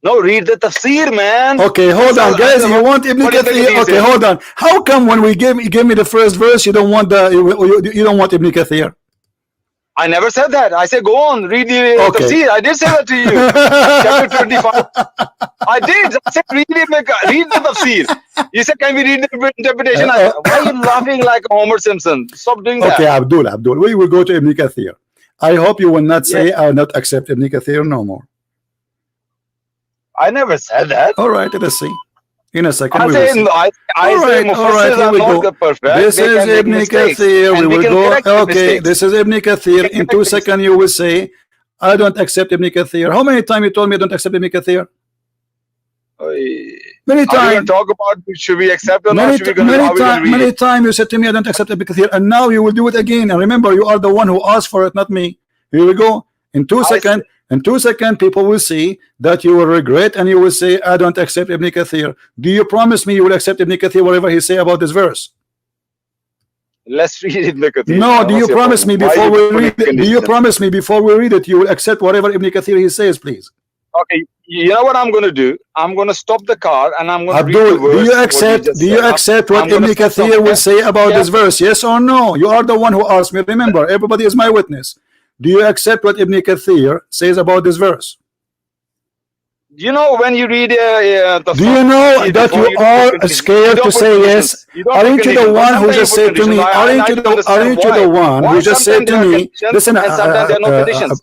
No, read the tafsir, man. Okay, hold on, guys. You want Ibn Kathir? Okay, hold on. How come when we give me the first verse, you don't want you don't want Ibn Kathir? I never said that. I said go on, read the tafsir. I did say that to you. Chapter 25. I did. I said read the tafsir. You said can we read the interpretation? Why are you laughing like Homer Simpson? Stop doing that. Okay, Abdul. We will go to Ibn Kathir. I hope you will not say I will not accept Ibn Kathir no more. I never said that. All right, let's see. In a second, I we say, will see. all right, here we go. This is Ibn Kathir. We will go. Okay, this is Ibn Kathir. In 2 seconds, you will say, I don't accept Ibn Kathir. How many times you told me I don't accept Ibn Kathir? Many times. Talk about should we accept or not? Many times you said to me I don't accept Ibn Kathir, and now you will do it again. And remember, you are the one who asked for it, not me. Here we go. In 2 seconds. In 2 seconds, people will see that you will regret and you will say, I don't accept Ibn Kathir. Do you promise me you will accept Ibn Kathir, whatever he say about this verse? Let's read Ibn Kathir. No, do you promise me before we read it? Do you promise me before we read it, you will accept whatever Ibn Kathir he says, please? Okay, you know what I'm going to do? I'm going to stop the car and I'm going to Abdul, read the verse. do you accept what Ibn Kathir will say about this verse? Yes or no? You are the one who asked me. Remember, everybody is my witness. Do you accept what Ibn Kathir says about this verse? You know, when you read do you know that you are scared to say yes? Aren't you the one who just said to me, aren't you the one who just said to me, listen,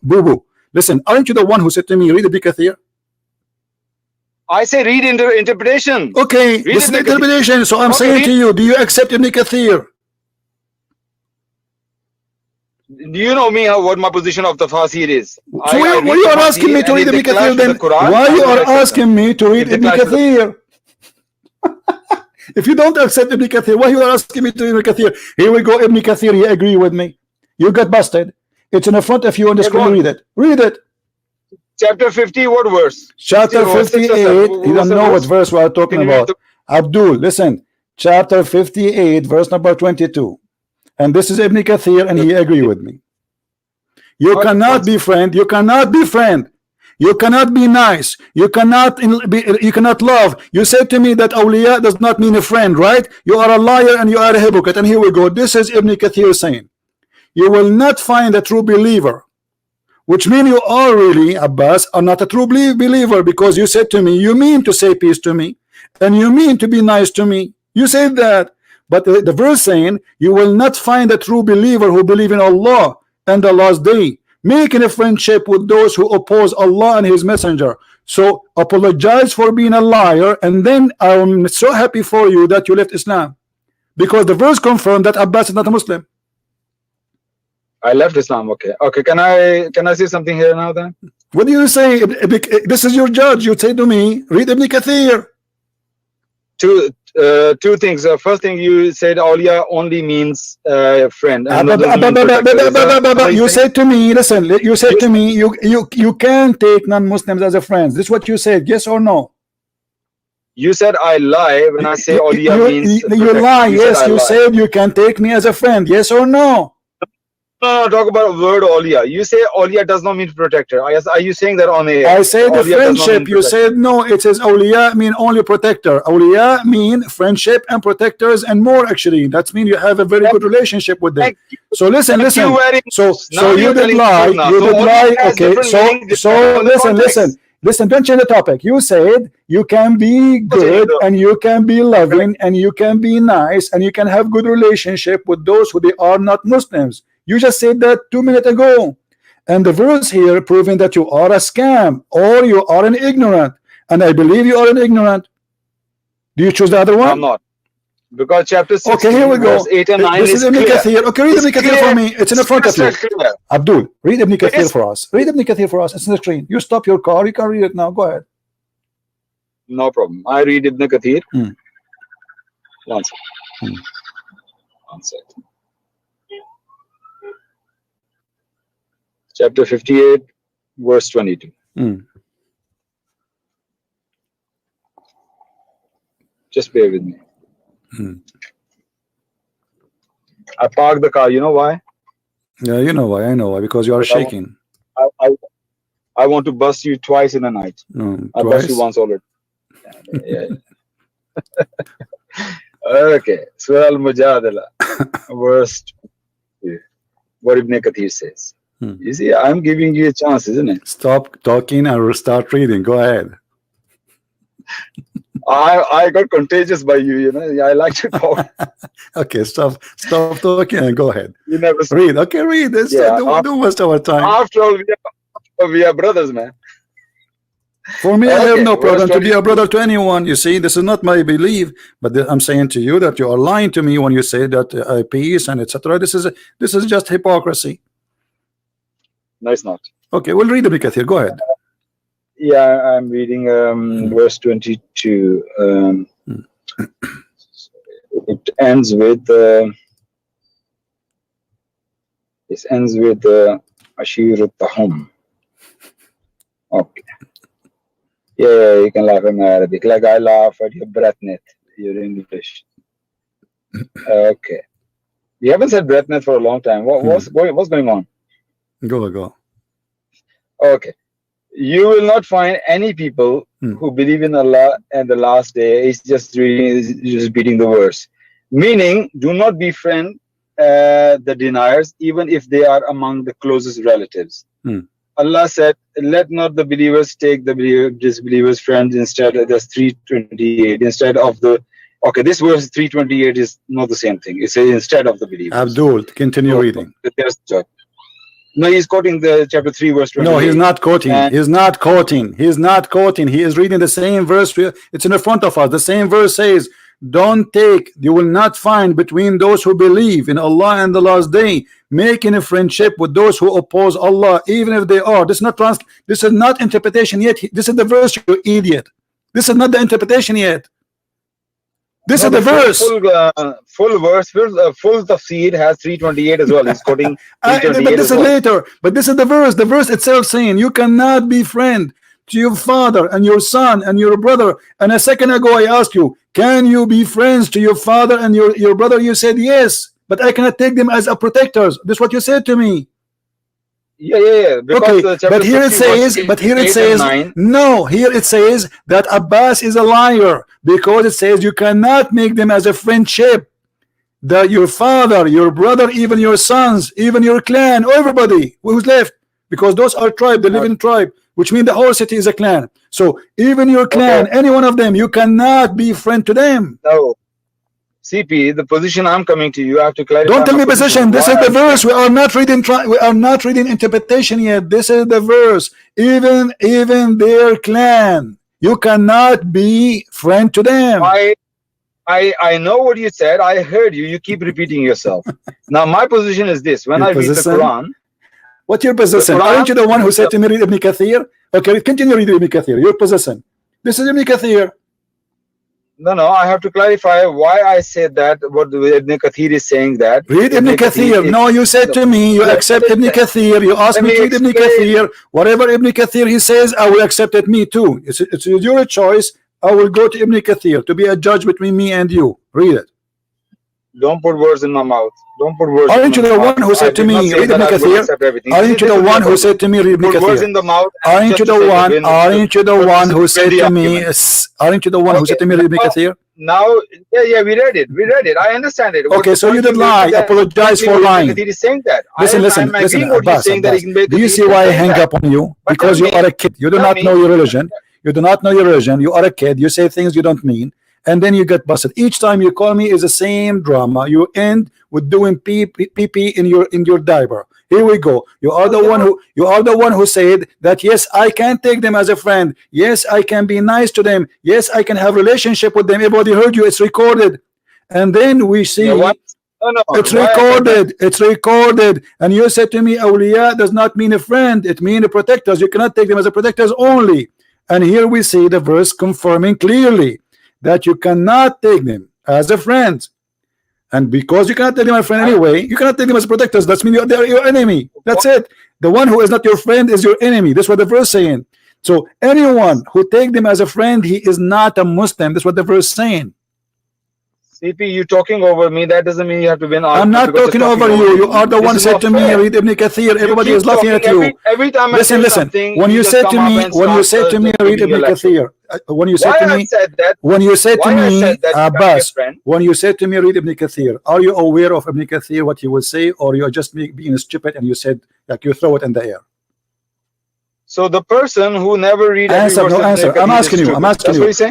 boo-boo, listen, aren't you the one who said to me, read Ibn Kathir? I say read interpretation. Okay, this is the interpretation. So I'm saying to you, do you accept Ibn Kathir? Do you know me what my position of the tafsir is? So why you are asking me to read Ibn Kathir then? Why you are asking me to read Ibn Kathir? If you don't accept Ibn Kathir, why you are asking me to read Ibn Kathir? Here we go, Ibn Kathir, you agree with me. You got busted. It's in the front of you on the screen. Read it. Read it. Chapter 50, what verse? Chapter 58. You don't know what verse we are talking about. Abdul, listen. Chapter 58, verse number 22. And this is Ibn Kathir, and he agree with me. You cannot be friend. You cannot be friend. You cannot be nice. You cannot love. You said to me that awliya does not mean a friend, right? You are a liar and you are a hypocrite. And here we go. This is Ibn Kathir saying, you will not find a true believer, which means you are really, Abbas, are not a true believer, because you said to me, you mean to say peace to me, and you mean to be nice to me. You said that. But the verse saying, you will not find a true believer who believe in Allah and the last day, making a friendship with those who oppose Allah and his messenger. So apologize for being a liar, and then I'm so happy for you that you left Islam, because the verse confirmed that Abbas is not a Muslim. I left Islam. Okay. Can I say something here now then? What do you say? This is your judge. You say to me, read Ibn Kathir. Two things. First thing, you said awliya only means friend. You said to me, listen, you said to me, you can take non-Muslims as a friends. This is what you said, yes or no? You said I lie when I say awliya means you lie. Yes, you said you can take me as a friend, yes or no? No, talk about word awliya. You say awliya does not mean protector. Are you saying that on air? I say the friendship. You said no, it says awliya mean only protector. Awliya mean friendship and protectors and more, actually. That means you have a very good relationship with them. So listen. So you did lie. You did lie. Okay. So listen, don't change the topic. You said you can be good and you can be loving and you can be nice and you can have good relationship with those who they are not Muslims. You just said that 2 minutes ago. And the verse here proving that you are a scam or you are an ignorant. And I believe you are an ignorant. Do you choose the other one? I'm not. Because chapter 6, okay, here we go. 8 and 9 this is Ibn Kathir. Okay, read Ibn Kathir for me. It's in the front of you. Abdul, read Ibn Kathir for us. Read Ibn Kathir for us. It's in the screen. You stop your car. You can read it now. Go ahead. No problem. I read Ibn Kathir. One second. One second. Chapter 58, verse 22. Just bear with me. I parked the car. You know why? Yeah, you know why. I know why. Because you are shaking. I want to bust you twice in a night. I bust you once already. Yeah. Okay. Surah Al-Mujadala, verse 2. What Ibn Kathir says. You see, I'm giving you a chance, isn't it? Stop talking and start reading. Go ahead. I got contagious by you, you know. I like to talk. Okay, stop talking and go ahead. You never read. Okay, read. Don't waste our time. After all, we are brothers, man. For me, I have no problem to be a brother to anyone. You see, this is not my belief, but I'm saying to you that you are lying to me when you say that peace and etc. This is just hypocrisy. No, it's not. Okay, we'll read Ibn Kathir. Go ahead. Yeah, I'm reading verse 22. It ends with Ashir al-Tahum. Okay. Yeah, you can laugh at my Arabic. Like I laugh at your breathnet, your English. Okay. You haven't said breathnet for a long time. What's going on? Go. Okay. You will not find any people who believe in Allah and the last day. It's just repeating the verse. Meaning, do not befriend the deniers, even if they are among the closest relatives. Allah said, let not the believers take the disbelievers friends instead. That's 328 instead of the. Okay, this verse 328 is not the same thing. It says instead of the believers. Abdul, continue reading. No, he's quoting the chapter 3, verse 28. No, he's not quoting. He's not quoting. He's not quoting. He is reading the same verse. It's in the front of us. The same verse says, don't take, you will not find between those who believe in Allah and the last day, making a friendship with those who oppose Allah, even if they are. This is not interpretation yet. This is the verse, you idiot. This is not the interpretation yet. This is the verse. Full verse, full tafsir has 328 as well. He's quoting 328. But this is later. But this is the verse. The verse itself saying you cannot be friend to your father and your son and your brother. And a second ago I asked you, can you be friends to your father and your brother? You said yes, but I cannot take them as a protectors. This is what you said to me. Yeah. Okay, but here it says, no, here it says that Abbas is a liar because it says you cannot make them as a friendship. That your father, your brother, even your sons, even your clan, everybody who's left, because those are tribe, they live in tribe, which means the whole city is a clan. So even your clan, any one of them, you cannot be friend to them. No. CP, the position I'm coming to you, I have to clarify. Don't tell me position. This is the verse. We are not reading. We are not reading interpretation yet. This is the verse. Even their clan, you cannot be friend to them. I know what you said. I heard you. You keep repeating yourself. Now my position is this: when I read the Quran. What's your position? Aren't you the one who said to me read Ibn Kathir? Okay, continue reading Ibn Kathir. Your position. This is Ibn Kathir. No, I have to clarify why I said that. What Ibn Kathir is saying that. Read Ibn Kathir. No, you said to me, you accept Ibn Kathir. You asked me to read Ibn Kathir. Whatever Ibn Kathir he says, I will accept it. Me too. It's your choice. I will go to Ibn Kathir to be a judge between me and you. Read it. Don't put words in my mouth. Don't put words. Aren't you the one who said to me, read Ibn Kathir? Aren't you the one who said to me, read Ibn Kathir? Words in the mouth. Aren't you the one? Aren't you the one who said to me? Aren't you the one who said to me, read Ibn Kathir? Now, yeah, we read it. I understand it. Okay, so you did lie. Apologize for lying. Kathir is saying that. Listen, Abbas. Do you see why I hang up on you? Because you are a kid. You do not know your religion. You do not know your religion. You are a kid. You say things you don't mean. And then you get busted. Each time you call me is the same drama. You end with doing pee in your diaper. Here we go. You are the one who said that yes, I can take them as a friend. Yes, I can be nice to them. Yes, I can have relationship with them. Everybody heard you. It's recorded. And then we see it's recorded. It's recorded. And you said to me, awliya does not mean a friend. It means a protectors. You cannot take them as a protectors only. And here we see the verse confirming clearly that you cannot take them as a friend. And because you cannot take them as a friend anyway, you cannot take them as protectors. That's mean they are your enemy. That's it. The one who is not your friend is your enemy. That's what the verse saying. So anyone who take them as a friend, he is not a Muslim. That's what the verse saying. CP, you talking over me. That doesn't mean you have to win. I'm not talking over you. You are the one said to me, read Ibn Kathir. Everybody is laughing at you. Every time I listen. When you say to me, read Ibn Kathir. When you say to me, Abbas, when you say to me, read Ibn Kathir, are you aware of Ibn Kathir, what he will say, or you are just being stupid and you said, like, you throw it in the air? So the person who never read answer. I'm asking you.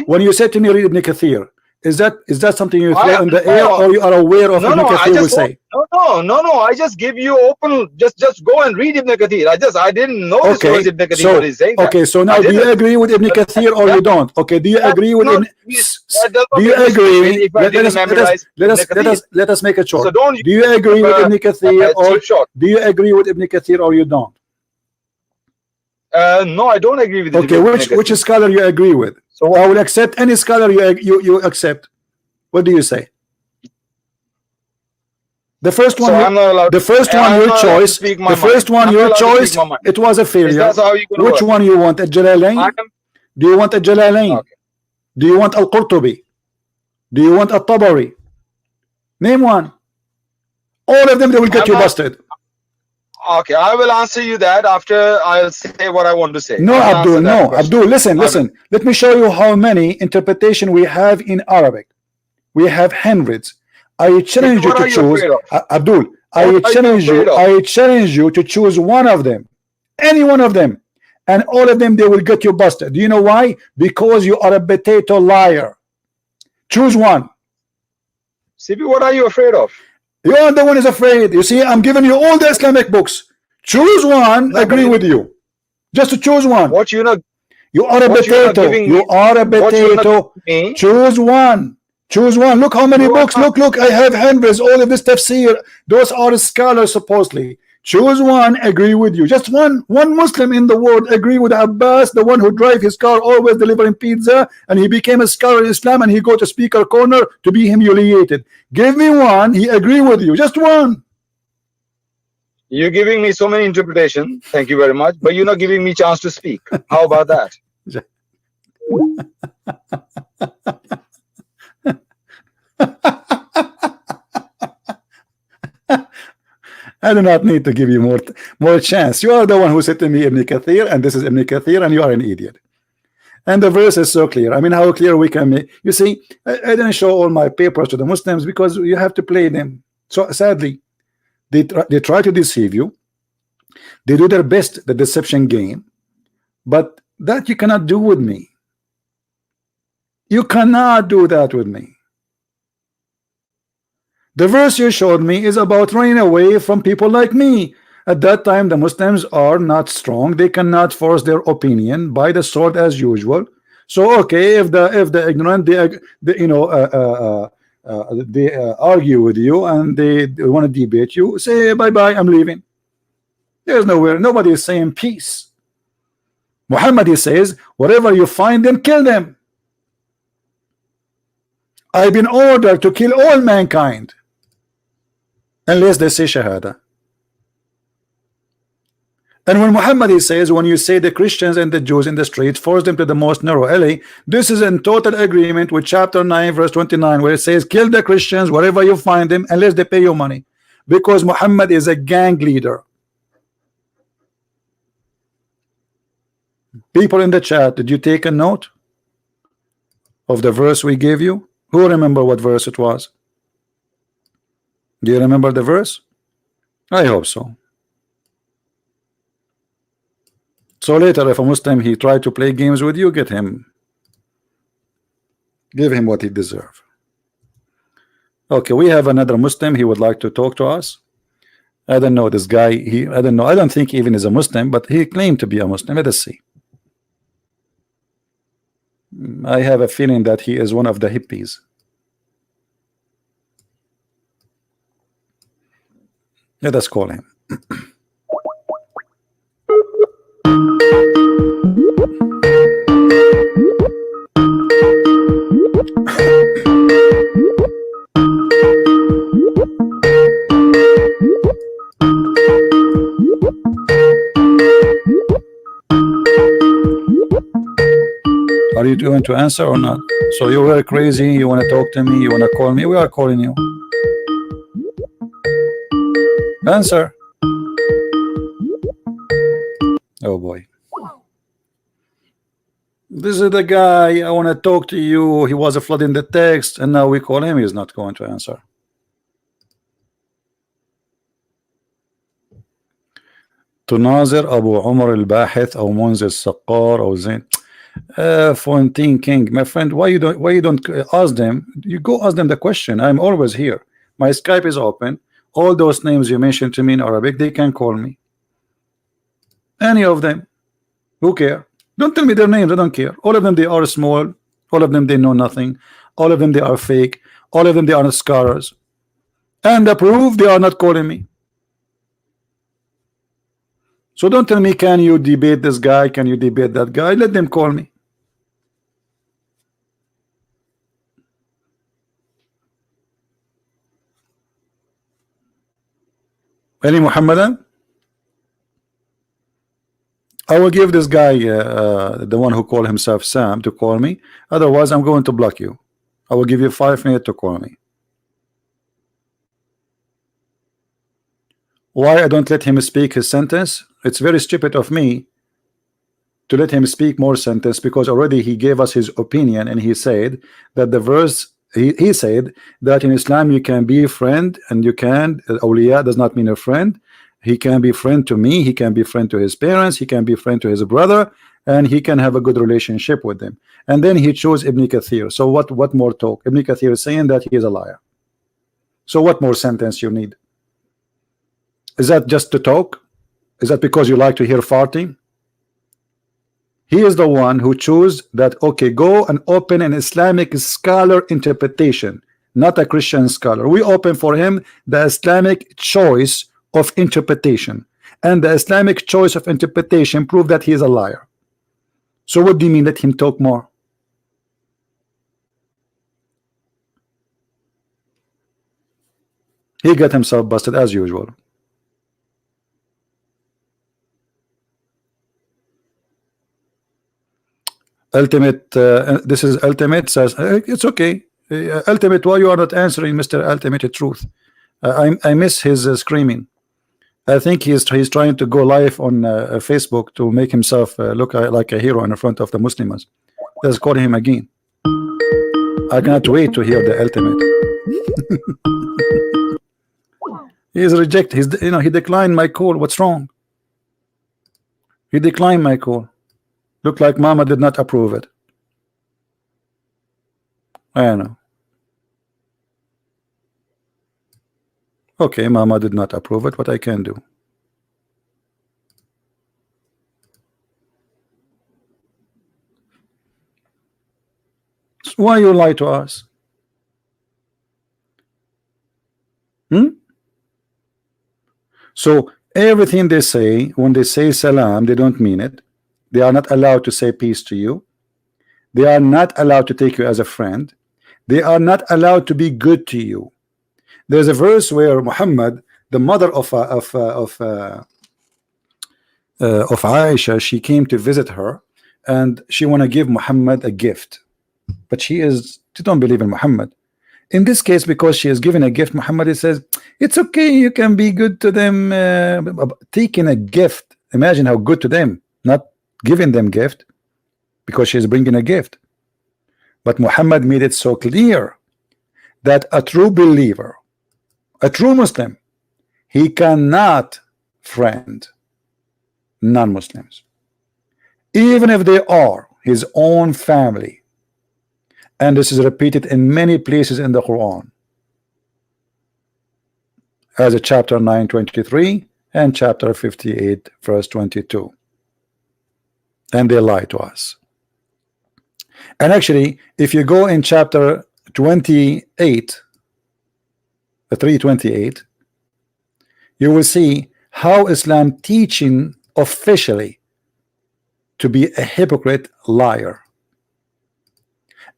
When you say to me, read Ibn Kathir, is that something you throw in the air, or you are aware of Ibn Kathir will say? No. I just give you open. Just go and read Ibn Kathir. I didn't know this was Ibn Kathir is saying that. Okay, so now do you agree with Ibn Kathir or you don't? Okay, do you agree with Ibn? Do you agree? Let us make it short. Do you agree with Ibn Kathir or do you agree with Ibn Kathir or you don't? No, I don't agree with it. Okay, which scholar you agree with? So I will accept any scholar you accept. What do you say? The first one, the first one your choice. It was a failure. Which one you want? A Jalalain? Do you want a Jalalain? Okay. Do you want Al-Qurtubi? Do you want At-Tabari? Name one. All of them, they will get you busted. Okay, I will answer you that after I'll say what I want to say. No, Abdul, listen. Let me show you how many interpretation we have in Arabic. We have hundreds. I challenge you to choose, Abdul. I challenge you to choose one of them, any one of them, and all of them they will get you busted. Do you know why? Because you are a potato liar. Choose one. CP, what are you afraid of? You are the one who is afraid. You see, I'm giving you all the Islamic books. Choose one. I agree with you. Just to choose one. What you know? You are a potato. You are a potato. Choose one. Choose one. Look how many books. Look. I have hundreds. All of this tafsir. Those are scholars supposedly. Choose one. Agree with you. Just one Muslim in the world agree with Abbas, the one who drive his car always delivering pizza, and he became a scholar in Islam, and he go to speaker corner to be humiliated. Give me one. He agree with you. Just one. You're giving me so many interpretations. Thank you very much. But you're not giving me chance to speak. How about that? I do not need to give you more chance. You are the one who said to me Ibn Kathir, and this is Ibn Kathir, and you are an idiot. And the verse is so clear. I mean, how clear we can make. You see, I didn't show all my papers to the Muslims because you have to play them. So sadly, they try to deceive you. They do their best, the deception game. But that you cannot do with me. You cannot do that with me. The verse you showed me is about running away from people like me. At that time, the Muslims are not strong. They cannot force their opinion by the sword as usual. So, okay, if the ignorant, they argue with you and they want to debate you, say bye-bye, I'm leaving. There's nowhere. Nobody is saying peace. Muhammad, he says, wherever you find them, kill them. I've been ordered to kill all mankind unless they say Shahada. And when Muhammad he says, when you say the Christians and the Jews in the streets, force them to the most narrow alley, this is in total agreement with chapter 9 verse 29, where it says kill the Christians wherever you find them unless they pay you money, because Muhammad is a gang leader. People in the chat, did you take a note of the verse we gave you? Who remember what verse it was? Do you remember the verse? I hope so. So later, if a Muslim he tried to play games with you, get him, give him what he deserves. Okay, we have another Muslim. He would like to talk to us. I don't know this guy. I don't know. I don't think even is a Muslim, but he claimed to be a Muslim. Let us see. I have a feeling that he is one of the hippies. Let us call him. to answer or not? So you were crazy, you want to talk to me, you want to call me, we are calling you. Answer. Oh boy. This is the guy, I want to talk to you, he was flooding the text, and now we call him, he's not going to answer. تناظر أبو عمر الباحث أو منذر السقار أو زين Fontaine King, my friend, why you don't ask them? You go ask them the question. I'm always here. My Skype is open. All those names you mentioned to me in Arabic, they can call me. Any of them. Who care? Don't tell me their names. I don't care. All of them, they are small. All of them, they know nothing. All of them, they are fake. All of them, they are not scholars. And the proof, they are not calling me. So don't tell me, can you debate this guy? Can you debate that guy? Let them call me. Any Muhammadan? I will give this guy, the one who called himself Sam, to call me. Otherwise, I'm going to block you. I will give you 5 minutes to call me. Why I don't let him speak his sentence? It's very stupid of me to let him speak more sentence, because already he gave us his opinion, and he said that the verse, he said that in Islam you can be a friend, and you can, awliya does not mean a friend. He can be friend to me, he can be friend to his parents, he can be friend to his brother, and he can have a good relationship with them. And then he chose Ibn Kathir. So what more talk? Ibn Kathir is saying that he is a liar. So what more sentence you need? Is that just to talk? Is that because you like to hear farting? He is the one who chose that, okay, go and open an Islamic scholar interpretation, not a Christian scholar. We open for him the Islamic choice of interpretation, and the Islamic choice of interpretation prove that he is a liar. So what do you mean let him talk more? He got himself busted as usual. Ultimate, this is Ultimate says it's okay. Ultimate, why you are not answering, Mr. Ultimate Truth? I miss his screaming. I think he's trying to go live on Facebook to make himself look like a hero in front of the Muslims. Let's call him again. I cannot wait to hear the Ultimate. He is rejected. He declined my call. What's wrong? He declined my call. Look like Mama did not approve it. I know. Okay, Mama did not approve it. What I can do? Why you lie to us? So everything they say, when they say salam, they don't mean it. They are not allowed to say peace to you. They are not allowed to take you as a friend. They are not allowed to be good to you. There's a verse where Muhammad, the mother of Aisha, she came to visit her, and she want to give Muhammad a gift, but she don't believe in Muhammad. In this case, because she is given a gift, Muhammad says it's okay, you can be good to them. Taking a gift, imagine how good to them, not giving them gift, because she is bringing a gift. But Muhammad made it so clear that a true believer, a true Muslim, he cannot friend non-Muslims, even if they are his own family. And this is repeated in many places in the Quran, as a chapter 9:23 and chapter 58 verse 22. And they lie to us. And actually, if you go in chapter 28, 328, you will see how Islam teaching officially to be a hypocrite liar.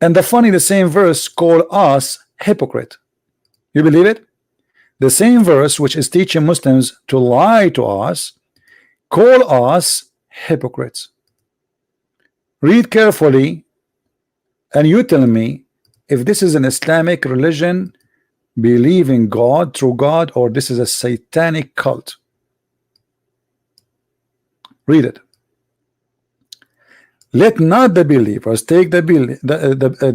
And the funny, the same verse call us hypocrite. You believe it? The same verse which is teaching Muslims to lie to us call us hypocrites. Read carefully And you tell me if this is an Islamic religion, believe in God, through God, or this is a satanic cult. Read it. Let not the believers take the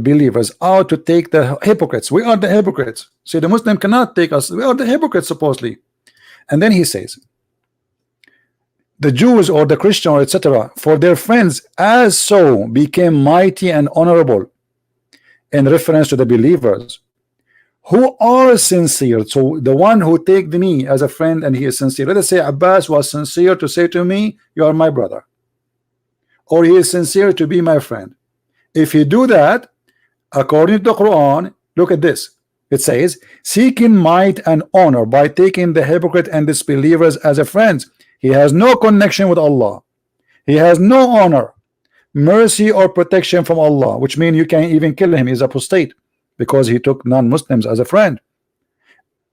believers out to take the hypocrites. We are the hypocrites. See, the Muslim cannot take us. We are the hypocrites, supposedly. And then he says, the Jews or the Christian or etc. for their friends as so became mighty and honorable, in reference to the believers who are sincere. So the one who take me as a friend and he is sincere. Let us say Abbas was sincere to say to me, you are my brother, or he is sincere to be my friend. If you do that, according to the Quran, look at this. It says, seeking might and honor by taking the hypocrite and disbelievers as a friend. He has no connection with Allah. He has no honor, mercy, or protection from Allah, which means you can't even kill him. He's apostate because he took non-Muslims as a friend.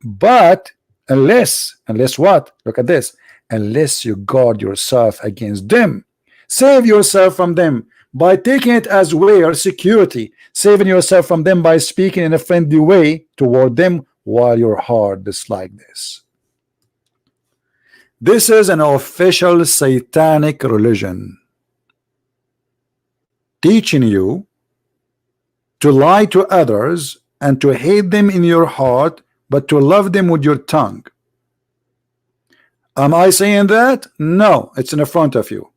But unless what? Look at this. Unless you guard yourself against them, save yourself from them by taking it as where security, saving yourself from them by speaking in a friendly way toward them while your heart is like this. This is an official satanic religion teaching you to lie to others and to hate them in your heart, but to love them with your tongue. Am I saying that? No, it's in front of you.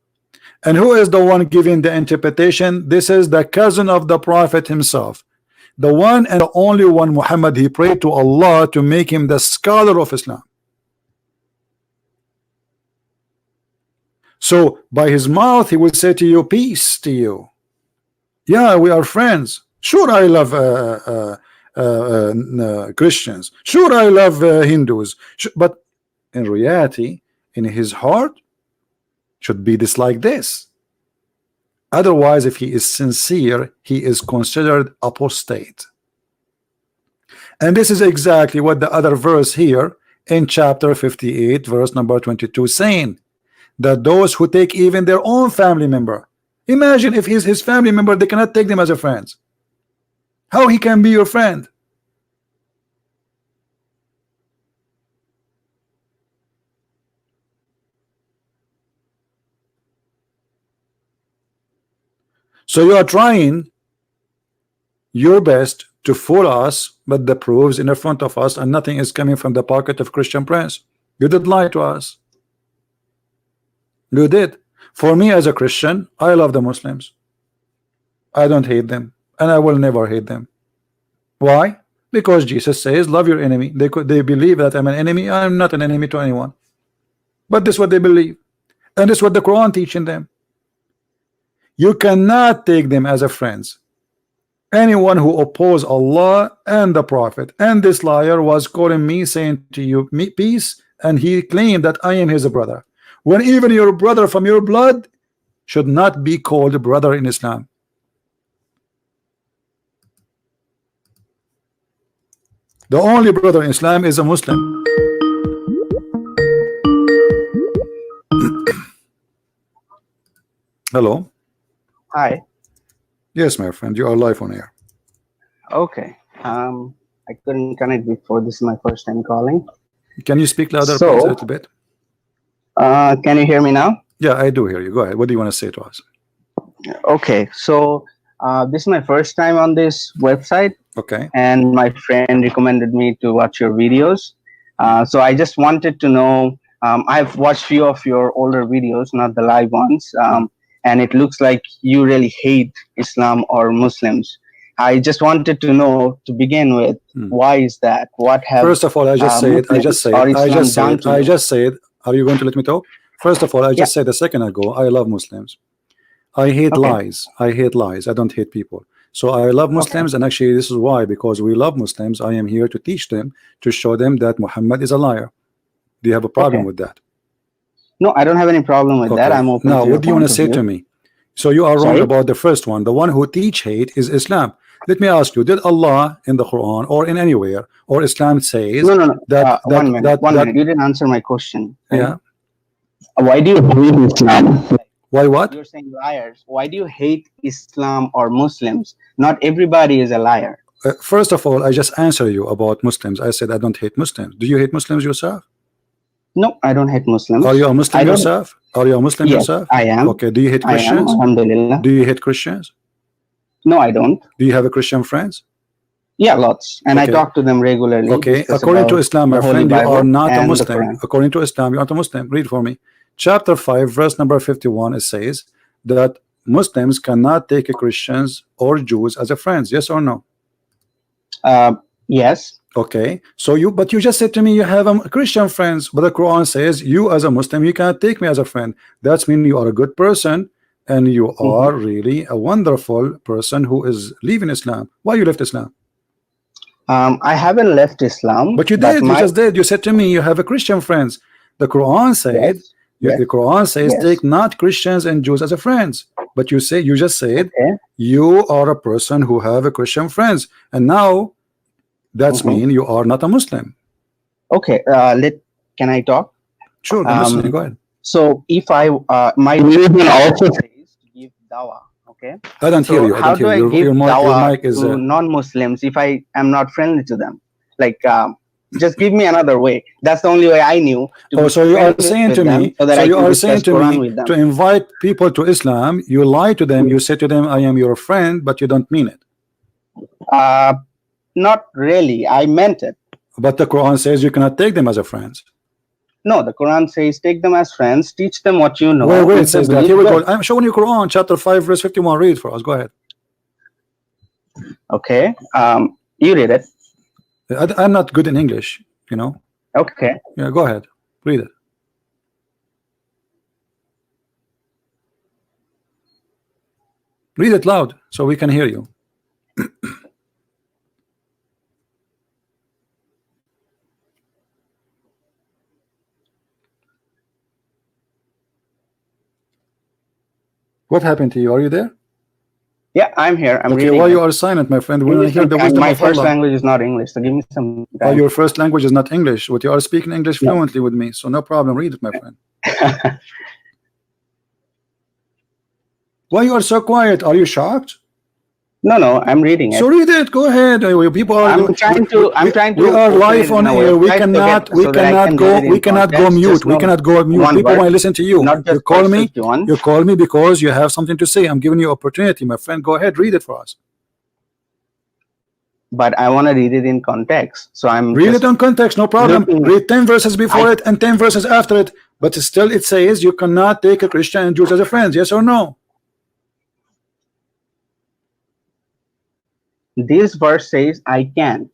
And who is the one giving the interpretation? This is the cousin of the Prophet himself, the one and the only one, Muhammad. He prayed to Allah to make him the scholar of Islam. So by his mouth he will say to you, peace to you. Yeah, we are friends. Sure, I love Christians. Sure, I love Hindus. But in reality, in his heart, should be this like this. Otherwise, if he is sincere, he is considered apostate. And this is exactly what the other verse here in chapter 58, verse number 22, saying that those who take even their own family member, imagine if he's his family member, they cannot take them as a friend. How he can be your friend? So you are trying your best to fool us, but the proofs in the front of us, and nothing is coming from the pocket of Christian Prince. You did lie to us. You did. For me as a Christian, I love the Muslims. I don't hate them, and I will never hate them. Why? Because Jesus says, love your enemy. They believe that I'm an enemy. I'm not an enemy to anyone. But this is what they believe. And this is what the Quran teaching them. You cannot take them as a friends. Anyone who opposes Allah and the Prophet, and this liar was calling me, saying to you, peace, and he claimed that I am his brother, when even your brother from your blood should not be called brother in Islam. The only brother in Islam is a Muslim. Hello. Hi. Yes, my friend, you are live on air. Okay. I couldn't connect before. This is my first time calling. Can you speak louder, So, please, a little bit? Can you hear me now? Yeah, I do hear you. Go ahead. What do you want to say to us? Okay. So, this is my first time on this website. Okay. And my friend recommended me to watch your videos. So I just wanted to know, I've watched few of your older videos, not the live ones. And it looks like you really hate Islam or Muslims. I just wanted to know, to begin with, why is that? What have First of all, I just say it. I just say it. Are you going to let me talk? First of all, I just said a second ago, I love Muslims. I hate lies. I hate lies. I don't hate people. So I love Muslims, and actually this is why, because we love Muslims, I am here to teach them, to show them that Muhammad is a liar. Do you have a problem with that? No, I don't have any problem with that. I'm open. Now, to what do you want to say to me? So you are wrong about the first one. The one who teach hate is Islam. Let me ask you, did Allah in the Quran or in anywhere or Islam says that one minute. You didn't answer my question. Right? Yeah. Why do you hate Islam? Why what? You're saying liars. Why do you hate Islam or Muslims? Not everybody is a liar. First of all, I just answer you about Muslims. I said I don't hate Muslims. Do you hate Muslims yourself? No, I don't hate Muslims. Are you a Muslim yourself? Are you a Muslim Yes, yourself? I am. Okay. Do you hate I am, Christians? alhamdulillah. Do you hate Christians? No, I don't. Do you have a Christian friends? Yeah, lots. And Okay. I talk to them regularly. Okay. discuss According to about Islam, my the Holy friend, you Bible are not a and the Muslim. Quran. According to Islam, you are not a Muslim. Read for me. Chapter 5, verse number 51. It says that Muslims cannot take Christians or Jews as a friends. Yes or no? Yes. Okay. So you, but you just said to me you have a Christian friends, but the Quran says you as a Muslim, you cannot take me as a friend. That's mean you are a good person and you are really a wonderful person who is leaving Islam. Why you left Islam? I haven't left Islam. But you did. You just did. You said to me you have a Christian friends. The Quran said, Yes. the Quran says Yes. take not Christians and Jews as a friends. But you say, you just said Okay. you are a person who have a Christian friends, and now that's mean you are not a Muslim. Okay. Can I talk? Sure, I'm listening. Go ahead. So if I my religion also says to give dawah. Okay. I don't hear you. I How don't do hear I you. give Your dawah mic is to non-Muslims if I am not friendly to them? Like, just give me another way. That's the only way I knew. Oh, so you are saying to me, so you are saying to me to invite people to Islam, you lie to them, you say to them, I am your friend, but you don't mean it. Not really. I meant it. But the Quran says you cannot take them as a friends. No, the Quran says take them as friends, teach them what you know. Where it says that? Here we go. I'm showing you Quran, chapter 5, verse 51. Read for us. Go ahead. Okay. You read it. I'm not good in English, you know. Okay. Yeah, go ahead. Read it. Read it loud so we can hear you. What happened to you? Are you there? Yeah, I'm here. I'm reading. Why you are silent, my friend? We want to hear the wisdom my of first Allah. language is not English, so give me some time. Oh, your first language is not English. What you are speaking English fluently with me, so no problem. Read it, my friend. Why you are so quiet? Are you shocked? No, I'm reading it. So read it. Go ahead. People are. I'm trying to. We are live on air. We cannot go mute. We cannot go mute. People might listen to you. You call me. You call me because you have something to say. I'm giving you opportunity, my friend. Go ahead. Read it for us. But I want to read it in context. So I'm read it on context. No problem. Read 10 verses before it and 10 verses after it. But still, it says you cannot take a Christian and Jews as a friends. Yes or no? This verse says I can't.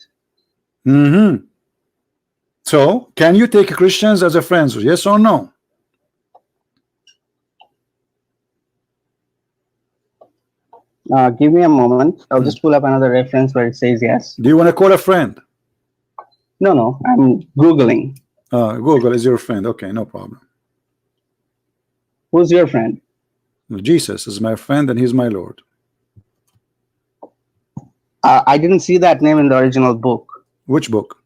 So, can you take Christians as a friends? Yes or no? Give me a moment. I'll just pull up another reference where it says yes. Do you want to call a friend? No. I'm Googling. Google is your friend. Okay, no problem. Who's your friend? Jesus is my friend and he's my Lord. I didn't see that name in the original book. Which book?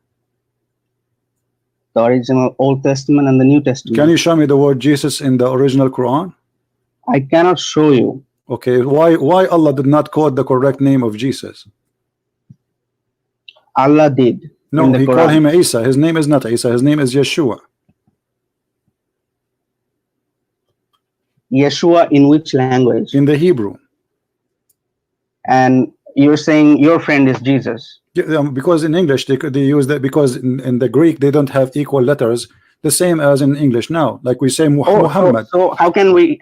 The original Old Testament and the New Testament. Can you show me the word Jesus in the original Quran? I cannot show you. Okay, why Allah did not quote the correct name of Jesus? Allah did. No, he called him Isa. His name is not Isa. His name is Yeshua. Yeshua in which language? In the Hebrew. And you're saying your friend is Jesus? Yeah, because in English they use that, because in the Greek they don't have equal letters the same as in English now. Like we say Muhammad. So how can we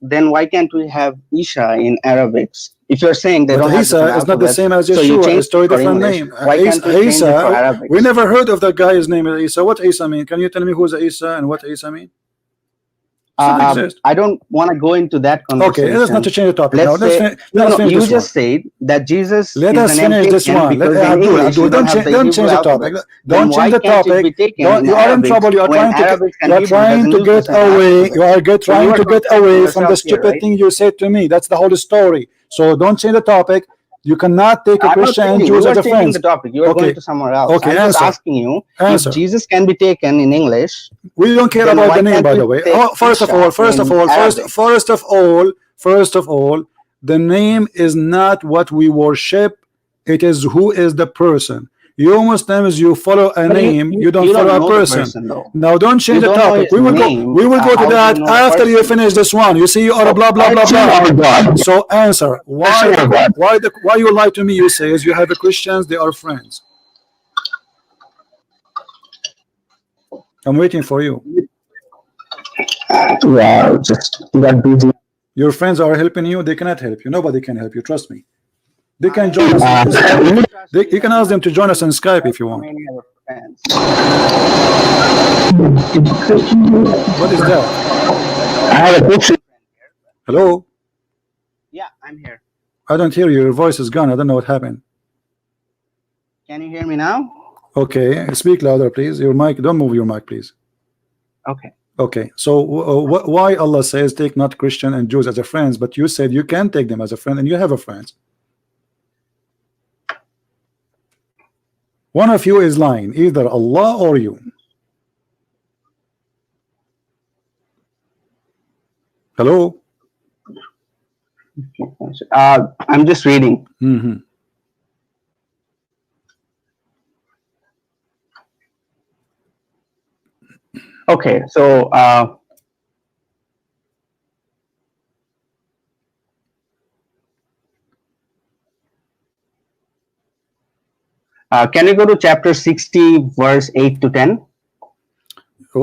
then why can't we have Isha in Arabic? If you're saying they don't have Isa is not the same as Yeshua. So it's a different name. Why can't we change it for Arabic? We never heard of that guy's name is Isa. What Isa mean? Can you tell me who's Isa and what Isa mean? I don't want to go into that conversation. Okay, let's not to change the topic. You just said that Jesus. Let us finish this one. Don't change the topic. Don't change the topic. You are in trouble. You are trying to get away. You are trying to get away from the stupid thing you said to me. That's the whole story. So don't change the topic. You cannot take a Christian and Jews as a friend. The topic. You are going to somewhere else. Okay, I'm just asking you if Jesus can be taken in English. We don't care Then about why the name, can't by we the way. take Oh, first of Isha all, first of in all, Arabic? first of all, the name is not what we worship. It is who is the person. You Muslims, you follow a But name, you don't you follow don't a know the person. person though. Now don't You change the don't know topic. his name. We will go to How do you that know the after you person? finish this one. You see, you are a blah blah blah Question blah. or God? So answer. Question or God? Why you lie to me? You say is you have a Christians, they are friends. I'm waiting for you. Yeah, just got busy. Your friends are helping you, they cannot help you. Nobody can help you, trust me. They can join us in Skype. You can ask them to join us on Skype if you want. What is that? I have a question. Hello? Yeah, I'm here. I don't hear you. Your voice is gone. I don't know what happened. Can you hear me now? Okay, speak louder, please. Your mic, don't move your mic, please. Okay. Okay, so why Allah says take not Christian and Jews as a friends, but you said you can take them as a friend and you have a friend. One of you is lying, either Allah or you. Hello? I'm just reading. Okay, so can you go to chapter 60, verse 8 to 10?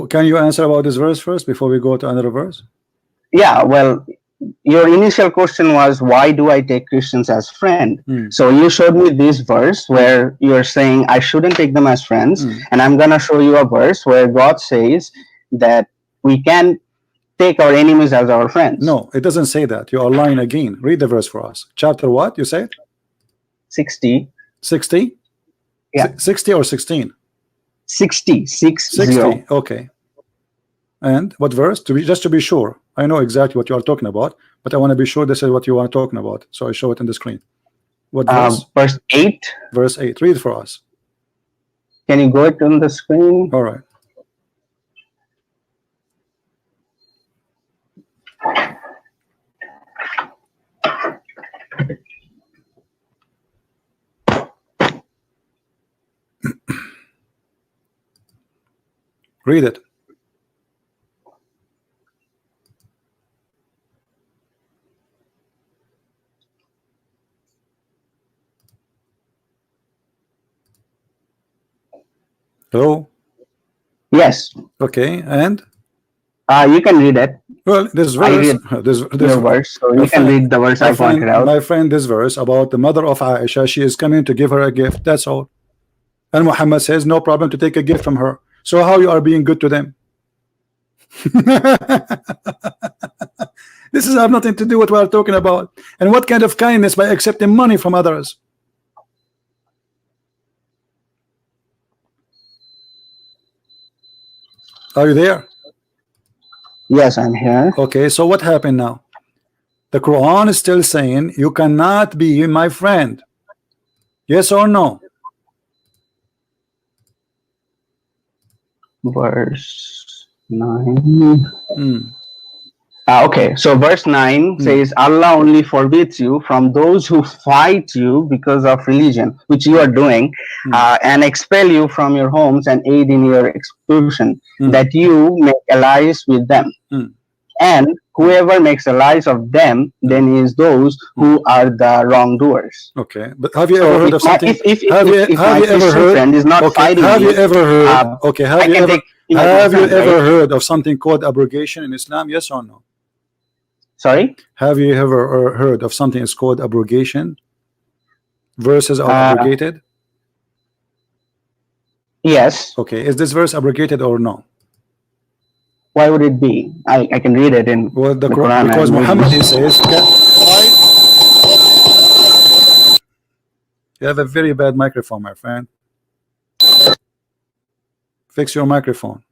Can you answer about this verse first before we go to another verse? Yeah, well, your initial question was, why do I take Christians as friend? So you showed me this verse where you're saying I shouldn't take them as friends, and I'm gonna show you a verse where God says that we can take our enemies as our friends. No, it doesn't say that. You are lying again. Read the verse for us. Chapter what? You said 60. 60? Yeah. 60 or 16? 60. 60. Okay. And what verse? Just to be sure. I know exactly what you are talking about, but I want to be sure this is what you are talking about. So I show it in the screen. What verse? Verse 8. Verse 8. Read for us. Can you go it on the screen? All right. Read it. Hello? Yes. Okay, and? You can read it. Well, this verse, this verse, so you can read the verse I pointed out. My friend, this verse about the mother of Aisha, she is coming to give her a gift. That's all. And Muhammad says, no problem to take a gift from her. So how you are being good to them? This is have nothing to do with what we're talking about. And what kind of kindness by accepting money from others? Are you there? Yes, I'm here. Okay, so what happened now? The Quran is still saying you cannot be my friend. Yes or no? Verse 9. Okay, so verse 9 says Allah only forbids you from those who fight you because of religion, which you are doing, and expel you from your homes and aid in your expulsion, that you make allies with them. And whoever makes allies of them then is those who are the wrongdoers. Okay, but have you ever heard of something? If my Christian friend is not fighting have you me, ever heard? Okay, have you ever right? heard of something called abrogation in Islam? Yes or no? Sorry? Have you ever heard of something is called abrogation? Verses are abrogated? Yes. Okay, is this verse abrogated or no? Why would it be? I can read it in the Quran. Because Muhammad says, you have a very bad microphone, my friend. Fix your microphone.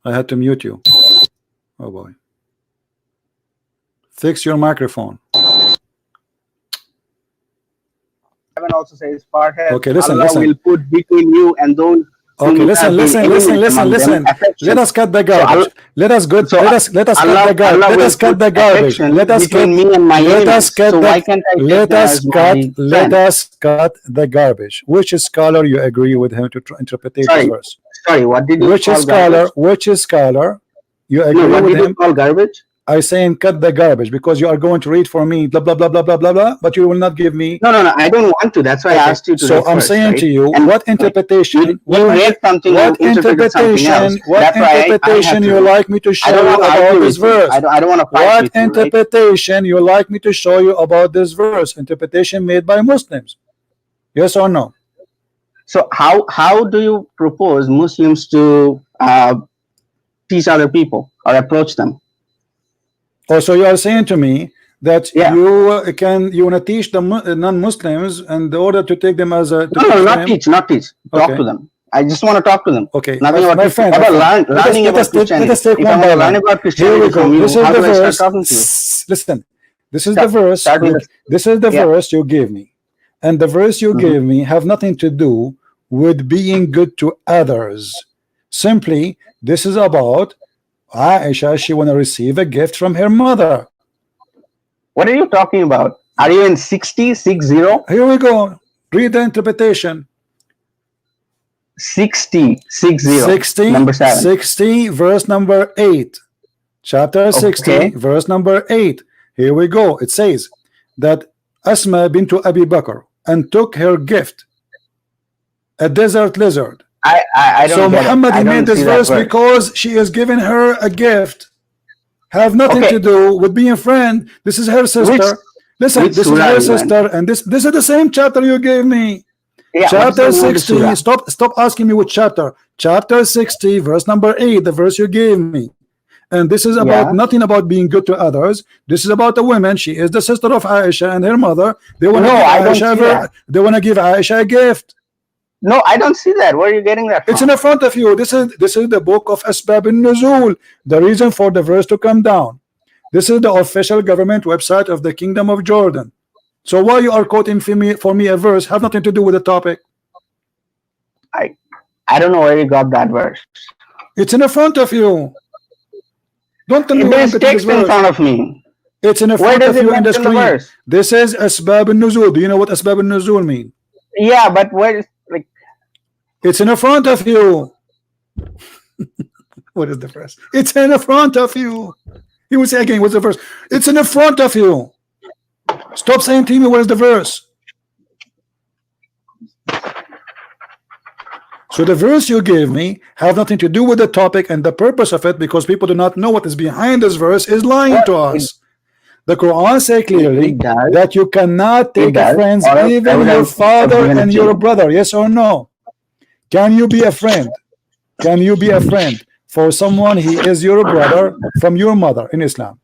I had to mute you. Oh boy. Fix your microphone. Heaven also says, okay, listen, Allah will put between you and those Okay, listen. Let us cut the garbage. Let us cut the garbage. Let us cut the garbage. Let us cut me and my let us enemies. cut So the why can't I take let them us as cut my let friend? us cut the garbage. Which scholar you agree with him to interpret this Sorry, verse? sorry. What did you call garbage? Which scholar you agree No, what with did you him? call garbage? I saying cut the garbage because you are going to read for me blah blah blah blah blah blah blah, but you will not give me. No, I don't want to. That's why I asked you to So read I'm first, saying right? to you, And what interpretation? you read something, you interpreted something else. What That's why I interpretation have to you read. like me to I show don't you want to about argue this with you. verse? I don't want to fight What with you, right? interpretation you like me to show you about this verse? Interpretation made by Muslims. Yes or no? So how do you propose Muslims to teach other people or approach them? Oh, so you are saying to me that Yeah. you want to teach the non-Muslims in order to take them as a No, not teach. Talk Okay. to them. I just want to talk to them. Okay, Nothing my about friend, learning about Christianity. let us take If one I want by to learn one. about Here we Christianity go. from you, This is how the do I start verse. talking to you? Listen, this is the verse. Start with This is the Yeah. verse you gave me, and the verse you gave me have nothing to do with being good to others. Simply, this is about Aisha. She want to receive a gift from her mother. What are you talking about? Are you in 60? Here we go. Read the interpretation. 60. Number 7. 60, verse number 8. Chapter 60, Okay. verse number 8. Here we go. It says that Asma bint Abi Bakr and took her gift, a desert lizard. I don't So get Muhammad, it. he I made don't this see that verse because she is giving her a gift. Have nothing Okay. to do with being a friend. This is her sister. Listen, which this is surah her are you in? sister, and this is the same chapter you gave me. Yeah, what is Chapter the name of the 60. surah? Stop asking me which chapter. Chapter 60, verse number 8, the verse you gave me. And this is about Yeah. nothing about being good to others. This is about a woman. She is the sister of Aisha and her mother. They want to No, give I don't Aisha see that. they want to give Aisha a gift. No, I don't see that. Where are you getting that It's from? in front of you. This is the book of Asbab al-Nuzul, the reason for the verse to come down. This is the official government website of the Kingdom of Jordan. So why you are quoting for me a verse have nothing to do with the topic? I don't know where you got that verse. It's in front of you. Don't tell me where I'm There's getting this text in verse. front of me. It's in Where front does of it you in the mention the screen. verse? This is Asbab al-Nuzul. Do you know what Asbab al-Nuzul mean? Yeah, but where is like It's in front of you. What is the verse? It's in front of you. He would say again, what's the verse? It's in front of you. Stop saying to me where's the verse. So the verse you gave me have nothing to do with the topic and the purpose of it, because people do not know what is behind this verse is lying to us. The Quran says clearly that you cannot take a friend, even your father and your brother. Yes or no? Can you be a friend? Can you be a friend for someone he is your brother from your mother in Islam?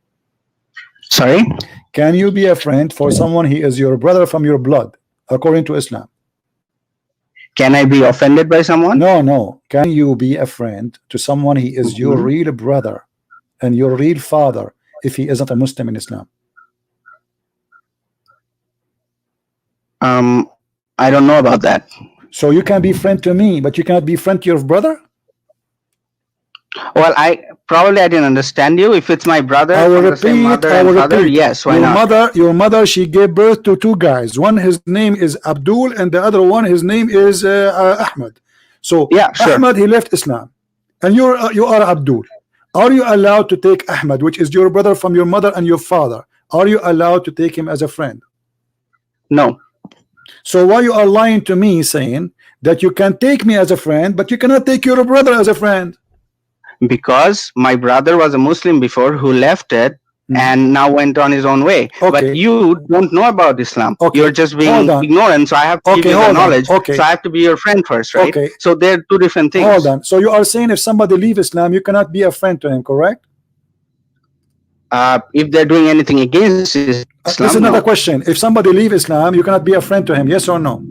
Sorry? Can you be a friend for someone he is your brother from your blood according to Islam? Can I be offended by someone? No. Can you be a friend to someone he is your real brother and your real father if he isn't a Muslim in Islam? I don't know about that. So you can be friend to me, but you cannot be friend to your brother? Well, I didn't understand you. If it's my brother I will from the same mother and father, yes, why not? Your mother, she gave birth to two guys. One, his name is Abdul, and the other one, his name is Ahmed. So yeah, sure. Ahmed, he left Islam, and you are Abdul. Are you allowed to take Ahmed, which is your brother from your mother and your father? Are you allowed to take him as a friend? No. So why you are lying to me saying that you can take me as a friend, but you cannot take your brother as a friend? Because my brother was a Muslim before who left it and now went on his own way. Okay. But you don't know about Islam. Okay. You're just being ignorant, so I have to give you the knowledge. Okay. So I have to be your friend first, right? Okay. So they're two different things. Hold on. So you are saying if somebody leave Islam, you cannot be a friend to him, correct? If they're doing anything against Islam, this is another question. If somebody leave Islam, you cannot be a friend to him, yes or no?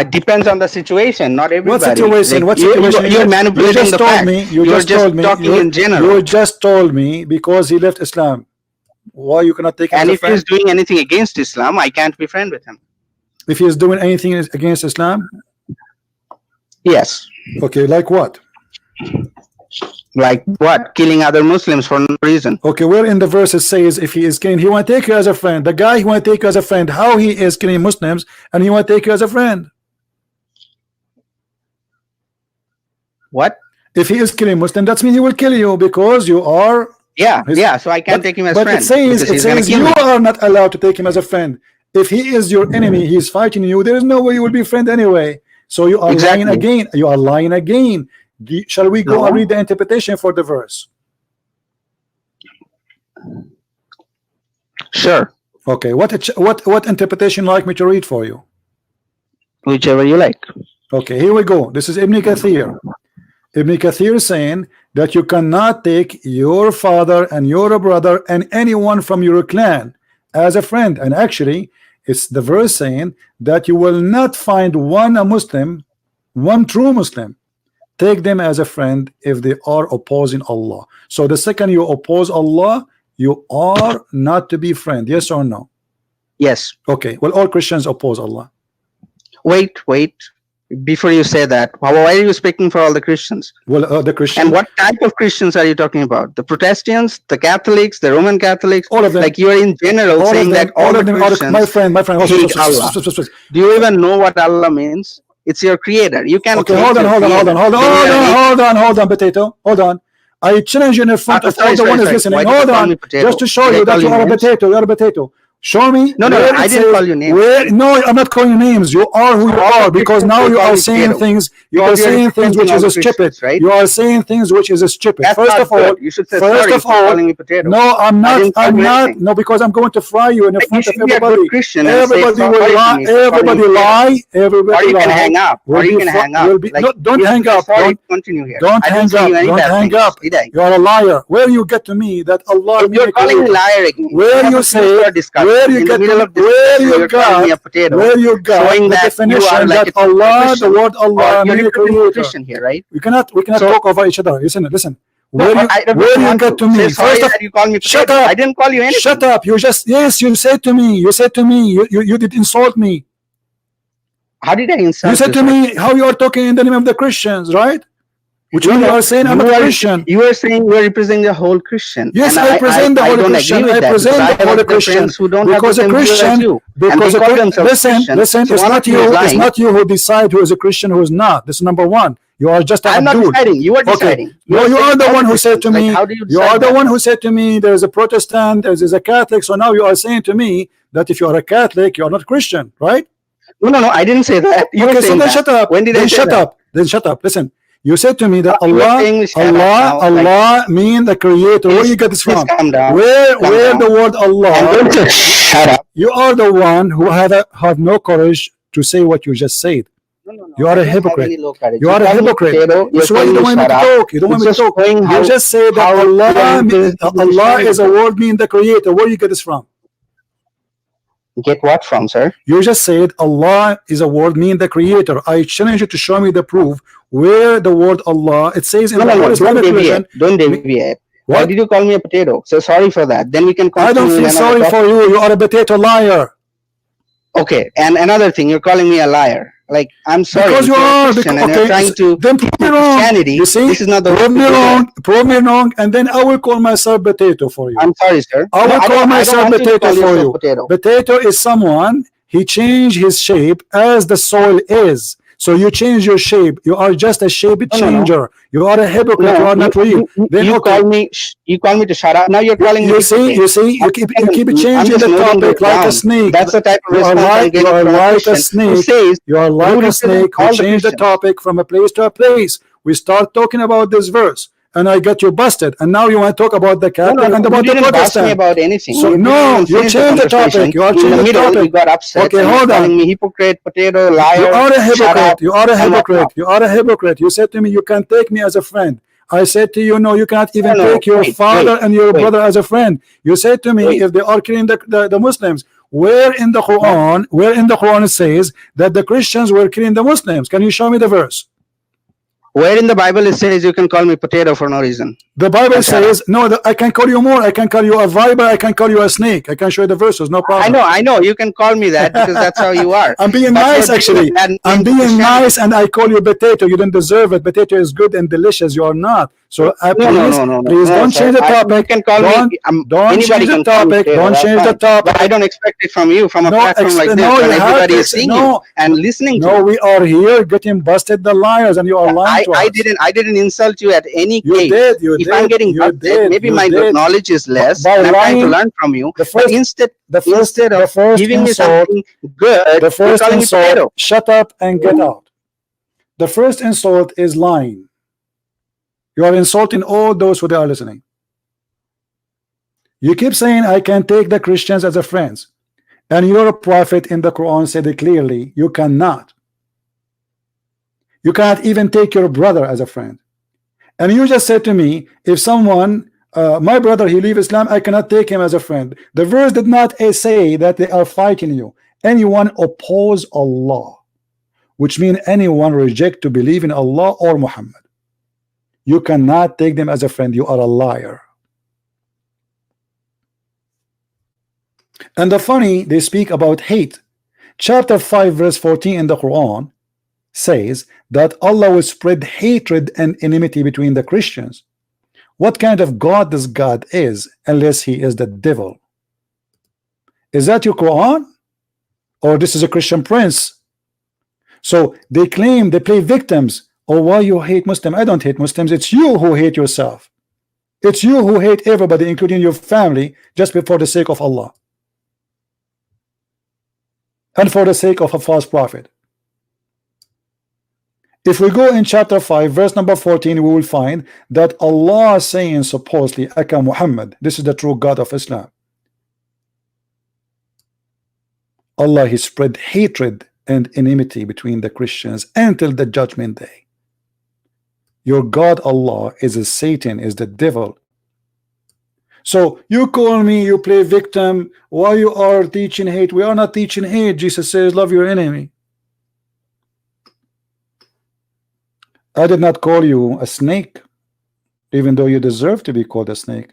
Depends on the situation, not everybody. What situation? Like, what situation? You're manipulating the facts. You just told me. Talking in general. You just told me because he left Islam. Why you cannot take him and as a if friend? he's doing anything against Islam, I can't be friend with him. if he is doing anything against Islam? Yes. Okay, like what? Like what? Killing other Muslims for no reason. Okay, where in the verse it says if he is killing, he want to take you as a friend. The guy he want to take you as a friend, how he is killing Muslims and he want to take you as a friend? What? If he is killing Muslim, that means he will kill you because you are. Yeah, yeah. So I can't take him as friend. But it says you are not allowed to take him as a friend. If he is your enemy, he is fighting you. There is no way you will be friend anyway. So you are lying again. You are lying again. Shall we go and read the interpretation for the verse? Sure. Okay. What interpretation like me to read for you? Whichever you like. Okay. Here we go. This is Ibn Kathir. Ibn Kathir is saying that you cannot take your father and your brother and anyone from your clan as a friend. And actually, it's the verse saying that you will not find one Muslim, one true Muslim, take them as a friend if they are opposing Allah. So the second you oppose Allah, you are not to be friend. Yes or no? Yes. Okay. Well, all Christians oppose Allah. Wait. Before you say that, why are you speaking for all the Christians? Well, the Christians. And what type of Christians are you talking about? The Protestants, the Catholics, the Roman Catholics? All of them. Like you are in general all saying them, that all the Christians my friend. hate Allah. Do you even know what Allah means? It's your creator. You can. Okay, hold on, potato. Hold on. I challenge you in front of all the ones listening. Hold on, just to show you that you are a potato. You are a potato. Show me. No, I didn't call you names. No, I'm not calling you names. You are who you are because now you are saying things. You are saying things which is stupid. Right? You are saying things which is stupid. First of all, you should say sorry for calling me potato. No, I'm not. I'm not. No, because I'm going to fry you in front of everybody. Everybody will lie. Everybody lie. Everybody lie. Or you can hang up. Or you can hang up. No, don't hang up. Continue here. Don't hang up. Don't hang up. You are a liar. Where you get to me that Allah? You're calling me liar again. Where you say? Where you get where you got showing the that definition that Allah, the word Allah, you're meaning creator. Here, right? We cannot talk over each other. Listen. Where you get to me? First of you call me shut up. I didn't call you anything. Shut up. You said to me. You did insult me. How did I insult you? You said to me how you are talking in the name of the Christians, right? Which you are saying I'm a Christian. You are saying you are representing the whole Christian. Yes, I present the whole Christian. I present the whole Christian because a Christian. Listen. It's not you. It's not you who decide who is a Christian, who is not. This is number one. You are just I'm not deciding. You are deciding. No, you are the one who said to me. You are the one who said to me there is a Protestant, there is a Catholic. So now you are saying to me that if you are a Catholic, you are not Christian, right? No. I didn't say that. Okay, so then shut up. When did I say that? Then shut up. Listen. You said to me that Allah mean the creator. Where you get this from? Where the word Allah? Shut up. You are the one who have no courage to say what you just said. No. You are a hypocrite. You are a hypocrite. That's why you don't want me to talk. You don't want me to talk. You just say that Allah is a word mean the creator. Where you get this from? Get what from, sir? You just said Allah is a word mean the creator. I challenge you to show me the proof where the word Allah, it says in the don't deviate. Why did you call me a potato? So sorry for that. Then we can continue. I don't feel sorry for you. You are a potato liar. Okay, and another thing, you're calling me a liar. Like, I'm sorry. Because you are. You're trying to then prove me wrong. You see, this is not the prove me wrong, and then I will call myself potato for you. I'm sorry, sir. I will call myself potato for you. Potato is someone, he changed his shape as the soil is. So you change your shape. You are just a shape changer. You are a hypocrite. You are not real. Then you call me to shut up. Now you're calling me. You see, you keep changing the topic like a snake. That's the type of response you are like a snake. You are like a snake. We change the topic from a place to a place. We start talking about this verse, and I get you busted. And now you want to talk about the Catholic and about the Protestant. Me about anything. So you change the topic. You are changing the topic. You got upset. Okay, hold on. Calling me hypocrite, potato, liar. You are a hypocrite. You are a hypocrite. You are a hypocrite. You said to me, you can take me as a friend. I said to you, no, you cannot even take your father and your brother as a friend. You said to me, if they are killing the Muslims, where in the Quran it says that the Christians were killing the Muslims? Can you show me the verse? Where in the Bible it says you can call me potato for no reason? The Bible says, no, I can call you more. I can call you a viper. I can call you a snake. I can show you the verses. No problem. I know. You can call me that because that's how you are. I'm being nice, actually. I'm being nice, and I call you potato. You don't deserve it. Potato is good and delicious. You are not. So please don't change the topic. You can call me. Don't change the topic. Don't change the topic. But I don't expect it from you, from a platform like this, when everybody is seeing you and listening to you. No, we are here getting busted the liars, and you are lying to us. I didn't insult you at any case. You did. If I'm getting busted, maybe my knowledge is less, and I'm trying to learn from you. But instead of giving me something good, the first you're calling me potato. Shut up and get out. The first insult is lying. You are insulting all those who are listening. You keep saying I can take the Christians as a friends, and your prophet in the Quran said it clearly. You cannot. You cannot even take your brother as a friend. And you just said to me, if someone, my brother, he leave Islam, I cannot take him as a friend. The verse did not say that they are fighting you. Anyone oppose Allah, which means anyone reject to believe in Allah or Muhammad. You cannot take them as a friend. You are a liar. And the funny, they speak about hate. Chapter 5 verse 14 in the Quran says that Allah will spread hatred and enmity between the Christians. What kind of God this God is, unless he is the devil? Is that your Quran? Or this is a Christian prince? So they claim, they play victims. Oh, why you hate Muslims? I don't hate Muslims. It's you who hate yourself. It's you who hate everybody, including your family, just for the sake of Allah and for the sake of a false prophet. If we go in chapter 5 verse number 14, we will find that Allah is saying supposedly, Aka Muhammad, this is the true God of Islam. Allah, he spread hatred and enmity between the Christians until the judgment day. Your God Allah is a Satan, is the devil. So you call me, you play victim. Why you are teaching hate? We are not teaching hate. Jesus says love your enemy. I did not call you a snake, even though you deserve to be called a snake.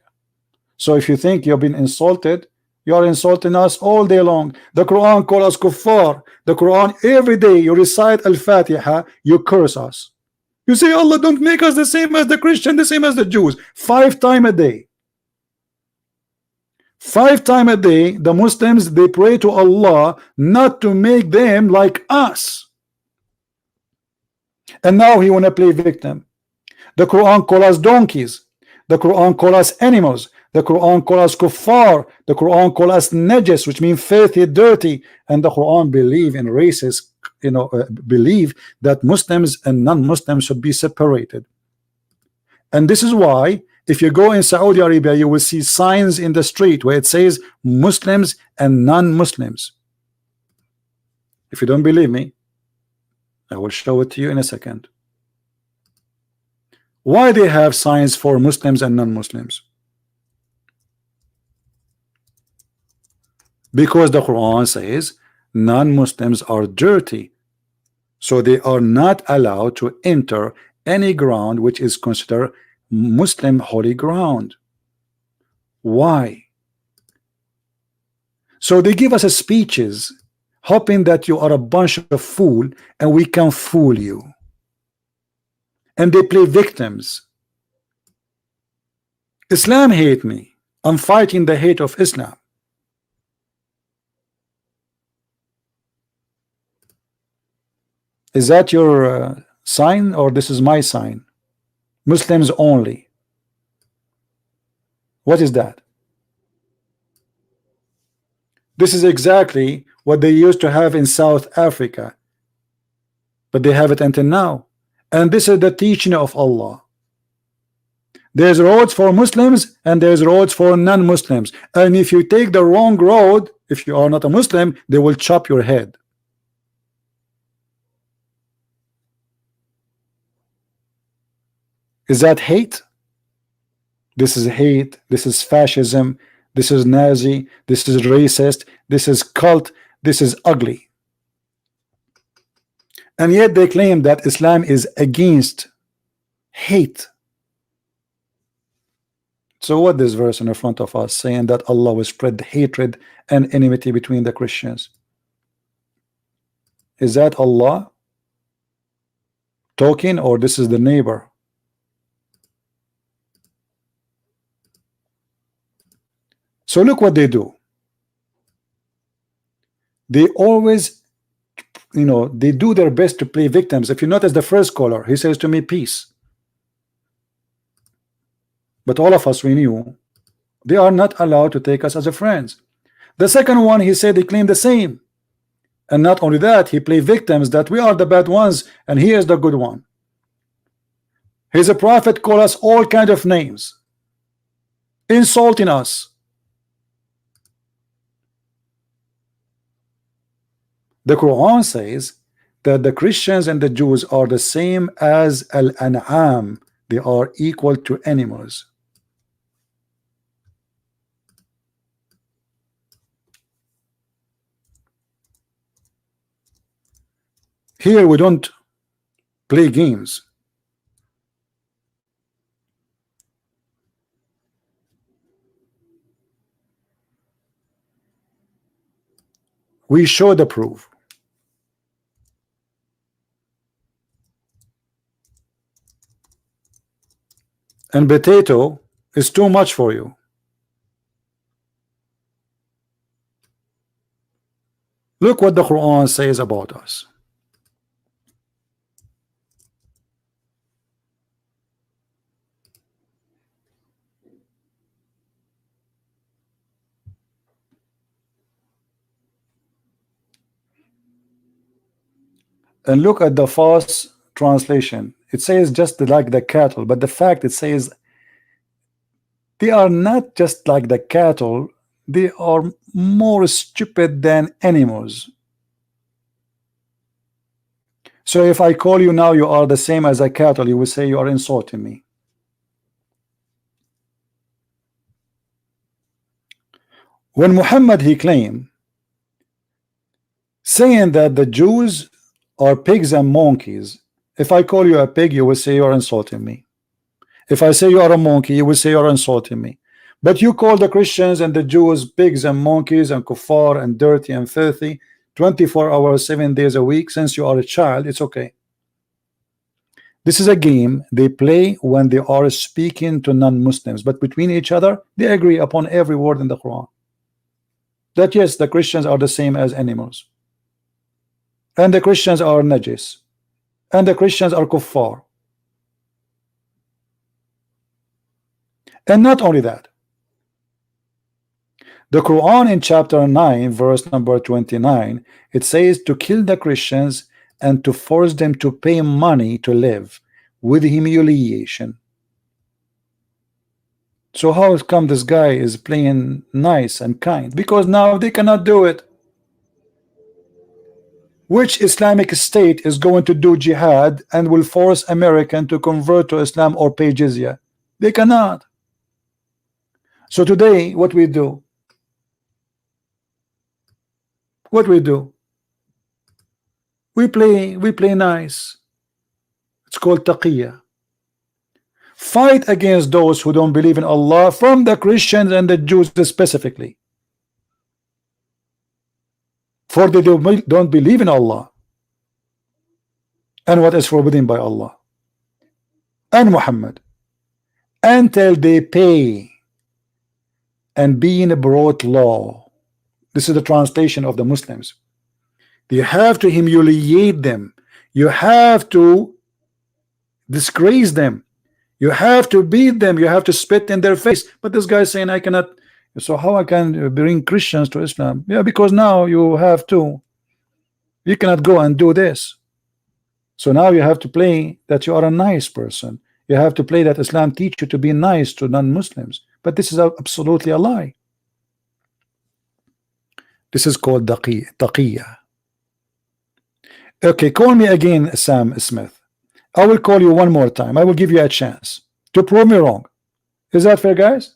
So if you think you've been insulted, you are insulting us all day long. The Quran calls us kuffar. The Quran, every day you recite Al-Fatiha, you curse us. You say, Allah, don't make us the same as the Christian, the same as the Jews. 5 times a day. 5 times a day, the Muslims, they pray to Allah not to make them like us. And now he want to play victim. The Quran calls us donkeys. The Quran calls us animals. The Quran calls us kuffar. The Quran calls us najas, which means filthy, dirty. And the Quran believe in races, believe that Muslims and non-Muslims should be separated. And this is why if you go in Saudi Arabia, you will see signs in the street where it says Muslims and non-Muslims. If you don't believe me, I will show it to you in a second. Why they have signs for Muslims and non-Muslims? Because the Quran says non-Muslims are dirty, so they are not allowed to enter any ground which is considered Muslim holy ground. Why? So they give us speeches hoping that you are a bunch of fool and we can fool you, and they play victims. Islam hate me. I'm fighting the hate of Islam. Is that your sign, or this is my sign? Muslims only. What is that? This is exactly what they used to have in South Africa, but they have it until now. And this is the teaching of Allah. There's roads for Muslims and there's roads for non-Muslims, and if you take the wrong road, if you are not a Muslim, they will chop your head. Is that hate? This is hate. This is fascism. This is Nazi. This is racist. This is cult. This is ugly. And yet they claim that Islam is against hate. So what this verse in the front of us saying that Allah will spread hatred and enmity between the Christians? Is that Allah talking, or this is the neighbor? So look what they do. They always, they do their best to play victims. If you notice the first caller, he says to me, peace. But all of us, we knew they are not allowed to take us as a friends. The second one, he said, he claimed the same. And not only that, he played victims that we are the bad ones and he is the good one. He's a prophet, call us all kind of names, insulting us. The Quran says that the Christians and the Jews are the same as al-an'am. They are equal to animals. Here we don't play games. We show the proof. And potato is too much for you. Look what the Quran says about us. And look at the false translation. It says just like the cattle, but the fact it says they are not just like the cattle, they are more stupid than animals. So if I call you now, you are the same as a cattle, you will say you are insulting me. When Muhammad, he claimed, saying that the Jews are pigs and monkeys. If I call you a pig, you will say you are insulting me. If I say you are a monkey, you will say you are insulting me. But you call the Christians and the Jews pigs and monkeys and kuffar and dirty and filthy 24 hours, 7 days a week. Since you are a child, it's okay. This is a game they play when they are speaking to non-Muslims, but between each other they agree upon every word in the Quran that yes, the Christians are the same as animals, and the Christians are najis, and the Christians are kuffar. And not only that, the Quran in chapter 9 verse number 29, it says to kill the Christians and to force them to pay money to live with humiliation. So how come this guy is playing nice and kind? Because now they cannot do it. Which Islamic state is going to do jihad and will force American to convert to Islam or pay jizya? They cannot. So today what we do? What we do? We play nice. It's called taqiyya. Fight against those who don't believe in Allah, from the Christians and the Jews specifically, for they don't believe in Allah and what is forbidden by Allah and Muhammad until they pay and being brought law. This is the translation of the Muslims. You have to humiliate them, you have to disgrace them, you have to beat them, you have to spit in their face. But this guy is saying I cannot. So how I can bring Christians to Islam? Yeah, because now you have to, you cannot go and do this. So now you have to play that you are a nice person. You have to play that Islam teach you to be nice to non-Muslims. But this is absolutely a lie. This is called taqiyya. Okay, call me again, Sam Smith. I will call you one more time. I will give you a chance to prove me wrong. Is that fair, guys?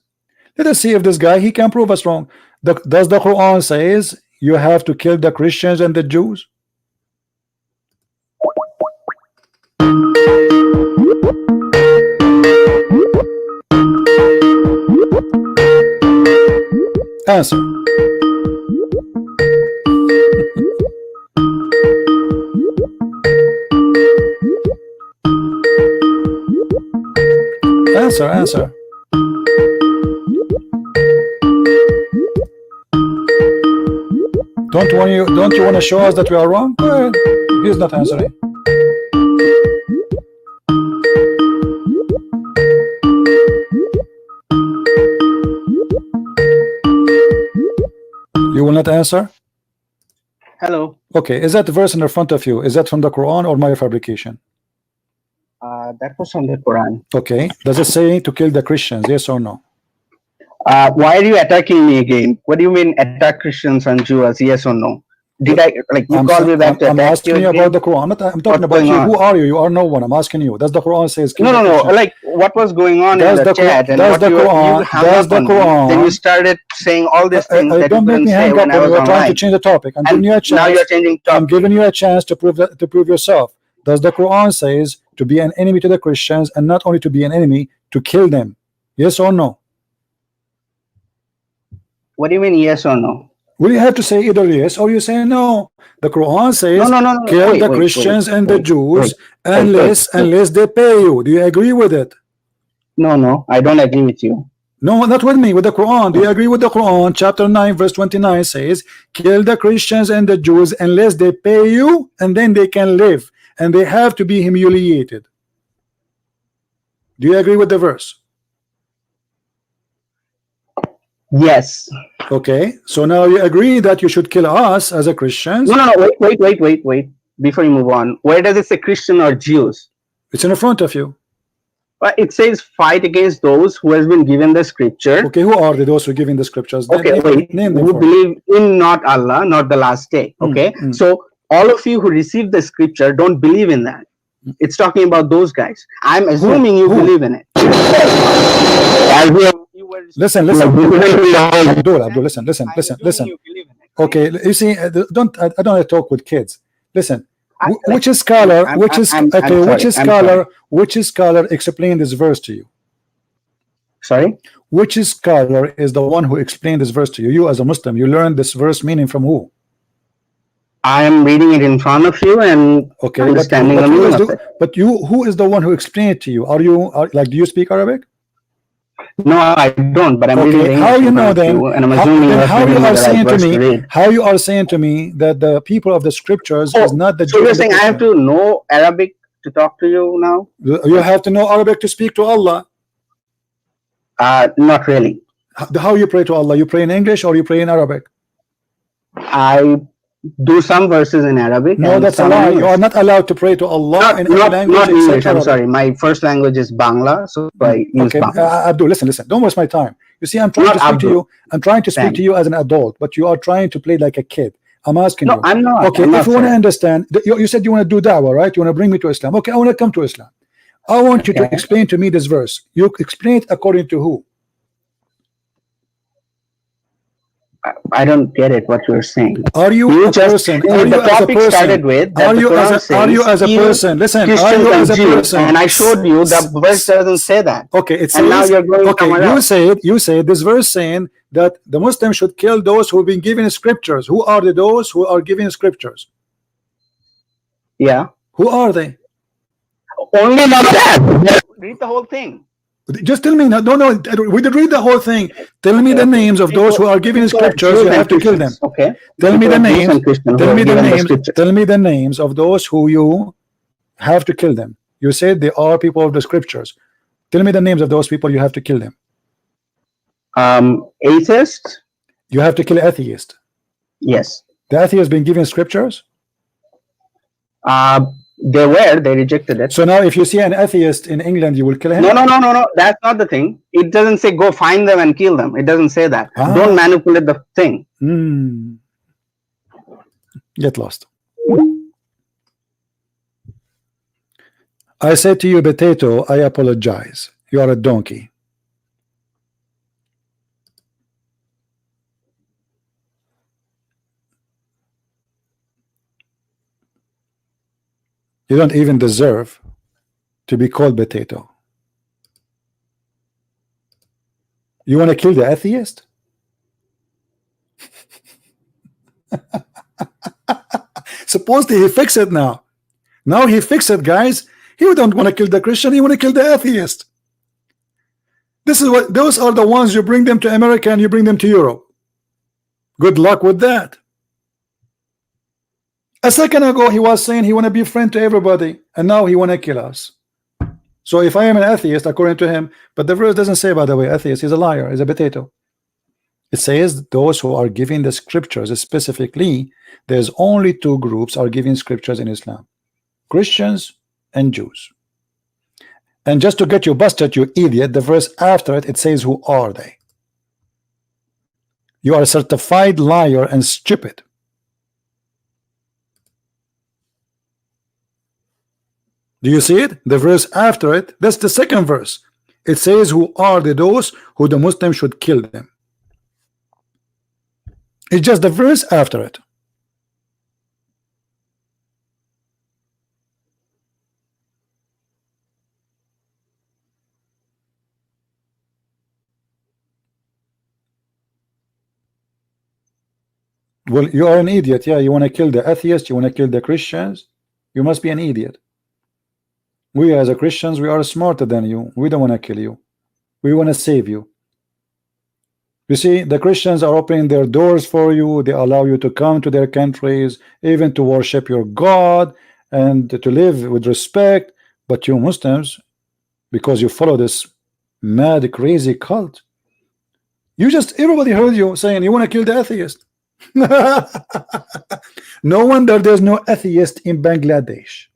Let us see if this guy, he can prove us wrong. Does the Quran says you have to kill the Christians and the Jews? Answer. Answer. Don't you want to show us that we are wrong? Go ahead. He's not answering. You will not answer? Hello. Okay, is that verse in front of you? Is that from the Quran or my fabrication? That was from the Quran. Okay, does it say to kill the Christians? Yes or no? Why are you attacking me again? What do you mean attack Christians and Jews? Yes or no? Did I like you call me back to I'm attack asking you about the Quran. I'm talking about you. Who are you? You are no one. I'm asking you. Does the Quran says kill the Christians? Like what was going on in the chat and what you hung up on me. Then you started saying all these things that you couldn't say when I was online. trying to change the topic. I'm giving you a chance. Now you're changing topic. I'm giving you a chance to prove yourself. Does the Quran says to be an enemy to the Christians, and not only to be an enemy, to kill them? Yes or no? What do you mean yes or no? Well, you have to say either yes or you say no. The Quran says no. kill the Christians and the Jews unless they pay you. Do you agree with it? No, I don't agree with you. No, not with me, with the Quran. Do you agree with the Quran? Chapter 9 verse 29 says kill the Christians and the Jews unless they pay you, and then they can live, and they have to be humiliated. Do you agree with the verse? Yes. Okay, so now you agree that you should kill us as a Christians. No, wait. Before you move on, where does it say Christian or Jews? It's in front of you. It says fight against those who has been given the scripture. Okay, who are those who are giving the scriptures? Okay, who believe in not Allah, not the last day. Okay, so all of you who receive the scripture don't believe in that. It's talking about those guys. I'm assuming you believe in it. Listen. Abdul, listen. Okay, you see, I don't want to talk with kids. Listen, which scholar explained this verse to you? Sorry? Which scholar is the one who explained this verse to you? You as a Muslim, you learned this verse meaning from who? I am reading it in front of you and understanding the meaning of it. But who is the one who explained it to you? Do you speak Arabic? No, I don't, but I'm reading how you know then? And I'm assuming how you are saying to me? How you are saying to me that the people of the scriptures is not the? So you're saying I have to know Arabic to talk to you now? You have to know Arabic to speak to Allah. Not really. How you pray to Allah? You pray in English or you pray in Arabic? I do some verses in Arabic. No, that's a lie. You are not allowed to pray to Allah in any language. Not English. I'm sorry. My first language is Bangla, so I use Bangla. Abdul, listen. Don't waste my time. You see, I'm trying to speak to you. I'm trying to speak to you as an adult, but you are trying to play like a kid. I'm asking you. No, I'm not. Okay, if you want to understand, you said you want to do da'wah, right? You want to bring me to Islam. Okay, I want to come to Islam. I want you to explain to me this verse. You explain it according to who? I don't get it. What you're saying? Are you a person? Are you as a person? Are you as a person? Listen. Are you as a person? And I showed you the verse doesn't say that. Okay, it says. And now you're going okay, you said this verse saying that the Muslims should kill those who have been given scriptures. Who are those who are given scriptures? Yeah. Who are they? Only not that. Read the whole thing. Just tell me. No. We did read the whole thing. Tell me the names of those who are giving scriptures. You have to kill them. Okay. Tell me the names. Tell me the names of those who you have to kill them. You said they are people of the scriptures. Tell me the names of those people you have to kill them. Atheist. You have to kill atheist. Yes. The atheist been given scriptures. They rejected it. So now if you see an atheist in England, you will kill him? No. That's not the thing. It doesn't say go find them and kill them. It doesn't say that. Don't manipulate the thing. Get lost. I said to you, potato, I apologize. You are a donkey. You don't even deserve to be called potato. You want to kill the atheist? Supposedly he fixed it now. Now he fixed it, guys. He don't want to kill the Christian, he want to kill the atheist. This is what, those are the ones you bring them to America and you bring them to Europe. Good luck with that. A second ago he was saying he want to be friend to everybody, and now he want to kill us. So if I am an atheist according to him, but the verse doesn't say, by the way, atheist, he's a liar, he's a potato. It says those who are giving the scriptures, specifically there's only two groups are giving scriptures in Islam: Christians and Jews. And just to get you busted, you idiot, the verse after it, it says who are they? You are a certified liar and stupid. Do you see it? The verse after it, that's the second verse. It says who are those who the Muslims should kill them. It's just the verse after it. Well, you are an idiot. Yeah, you want to kill the atheists, you want to kill the Christians. You must be an idiot. We as a Christians, we are smarter than you. We don't want to kill you. We want to save you. You see, the Christians are opening their doors for you. They allow you to come to their countries, even to worship your God and to live with respect. But you Muslims, because you follow this mad, crazy cult, you just, everybody heard you saying you want to kill the atheist. No wonder there's no atheist in Bangladesh.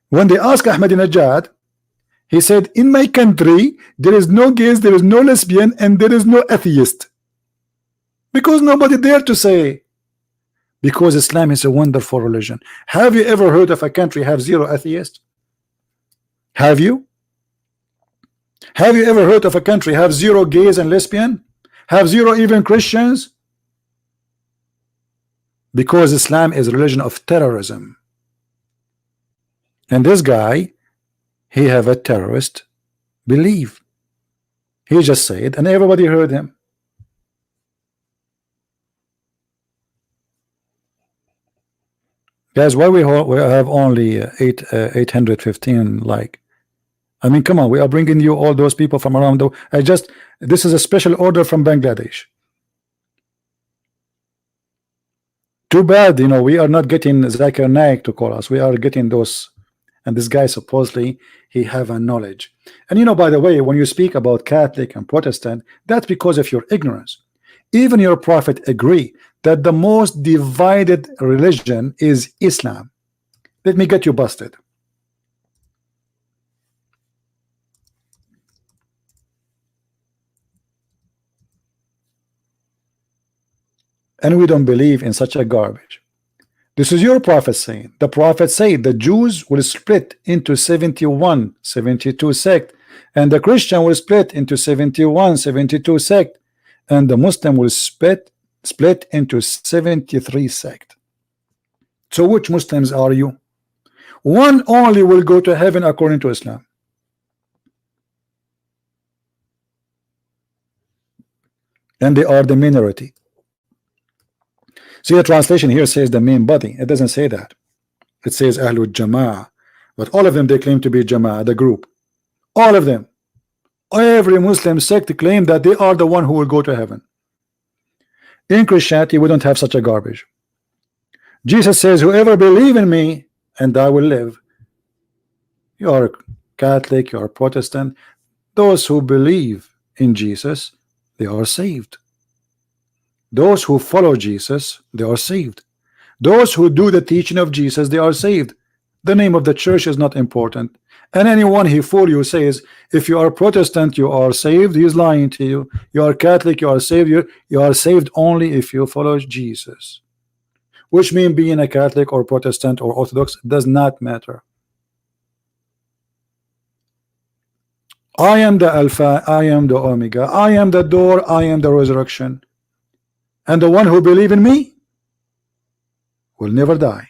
When they asked Ahmadinejad, he said, in my country there is no gays, there is no lesbian, and there is no atheist. Because nobody dared to say. Because Islam is a wonderful religion. Have you ever heard of a country have zero atheists? Have you? Have you ever heard of a country have zero gays and lesbian? Have zero even Christians? Because Islam is a religion of terrorism. And this guy, he have a terrorist belief. He just said, and everybody heard him. Guys, why we have only 815 like? I mean, come on, we are bringing you all those people from around the. This is a special order from Bangladesh. Too bad, you know, we are not getting Zakir Naik to call us. We are getting those. And this guy supposedly he have a knowledge. And you know, by the way, when you speak about Catholic and Protestant, that's because of your ignorance. Even your prophet agree that the most divided religion is Islam. Let me get you busted. And we don't believe in such a garbage. This is your prophet saying. The prophet said the Jews will split into 71, 72 sect, and the Christian will split into 71, 72 sect, and the Muslim will split into 73 sect. So which Muslims are you? One only will go to heaven according to Islam. And they are the minority. See, the translation here says the main body. It doesn't say that. It says Ahlul Jama'ah. But all of them, they claim to be Jama'ah, the group. All of them. Every Muslim sect claim that they are the one who will go to heaven. In Christianity, we don't have such a garbage. Jesus says, whoever believe in me, and I will live. You are Catholic, you are Protestant. Those who believe in Jesus, they are saved. Those who follow Jesus, they are saved. Those who do the teaching of Jesus, they are saved. The name of the church is not important. And anyone who fool you says, if you are Protestant, you are saved, he is lying to you. You are Catholic, you are saved. You are saved only if you follow Jesus. Which means being a Catholic or Protestant or Orthodox does not matter. I am the Alpha, I am the Omega, I am the door, I am the resurrection. And the one who believe in me will never die.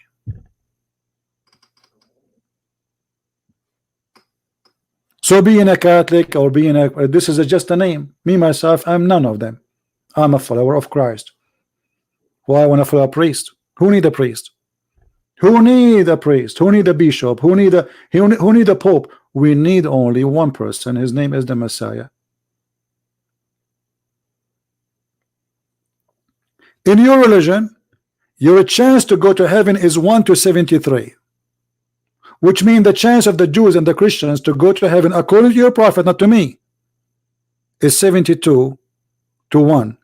So being a Catholic or being a, this is just a name. Me myself, I'm none of them. I'm a follower of Christ. Why I want to follow a priest? Who need a priest? Who need a priest? Who need a bishop? Who need a pope? We need only one person. His name is the Messiah. In your religion, your chance to go to heaven is 1 to 73, which means the chance of the Jews and the Christians to go to heaven, according to your prophet, not to me, is 72 to 1.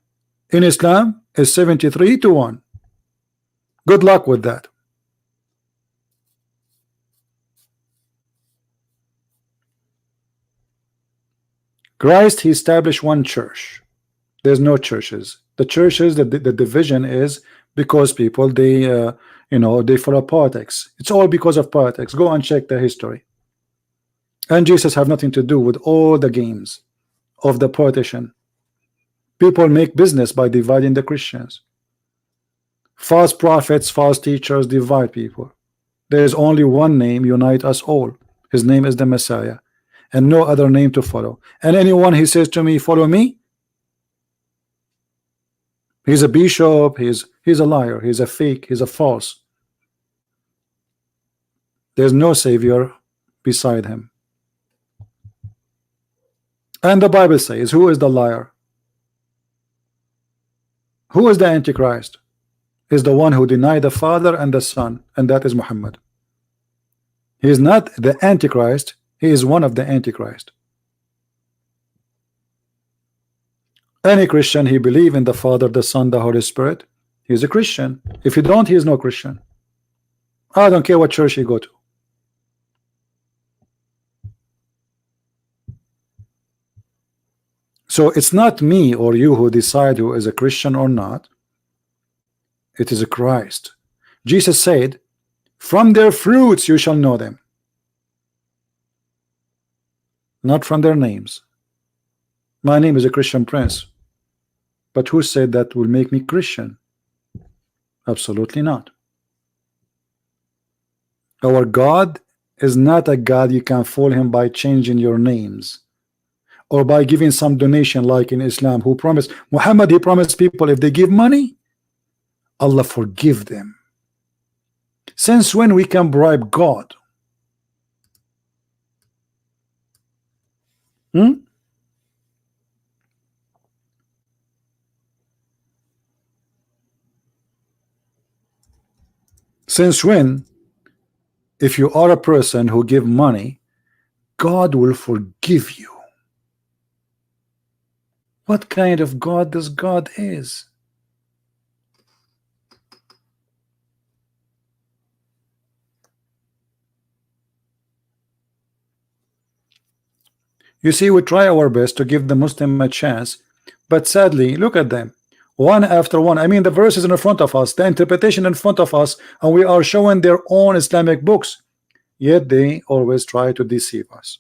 In Islam, is 73 to 1. Good luck with that. Christ, he established one church. There's no churches. The churches, the division is because people, they you know, they follow politics. It's all because of politics. Go and check the history. And Jesus have nothing to do with all the games of the politician. People make business by dividing the Christians. False prophets, false teachers divide people. There is only one name unite us all. His name is the Messiah, and no other name to follow. And anyone he says to me, follow me, he's a bishop, he's a liar, he's a fake, he's a false. There's no savior beside him. And the Bible says, who is the liar? Who is the Antichrist? Is the one who denied the Father and the Son, and that is Muhammad. He is not the Antichrist, he is one of the Antichrist. Any Christian, he believe in the Father, the Son, the Holy Spirit, he is a Christian. If you don't, he is no Christian. I don't care what church you go to. So it's not me or you who decide who is a Christian or not. It is a Christ. Jesus said, from their fruits you shall know them, not from their names. My name is a Christian Prince, but who said that will make me Christian? Absolutely not. Our God is not a God you can fool him by changing your names or by giving some donation like in Islam, who promised Muhammad, he promised people if they give money, Allah forgive them. Since when we can bribe God? Since when, if you are a person who give money, God will forgive you? What kind of God this God is? You see, we try our best to give the Muslim a chance, but sadly, look at them, one after one. I mean, the verse is in front of us, the interpretation in front of us, and we are showing their own Islamic books, yet they always try to deceive us.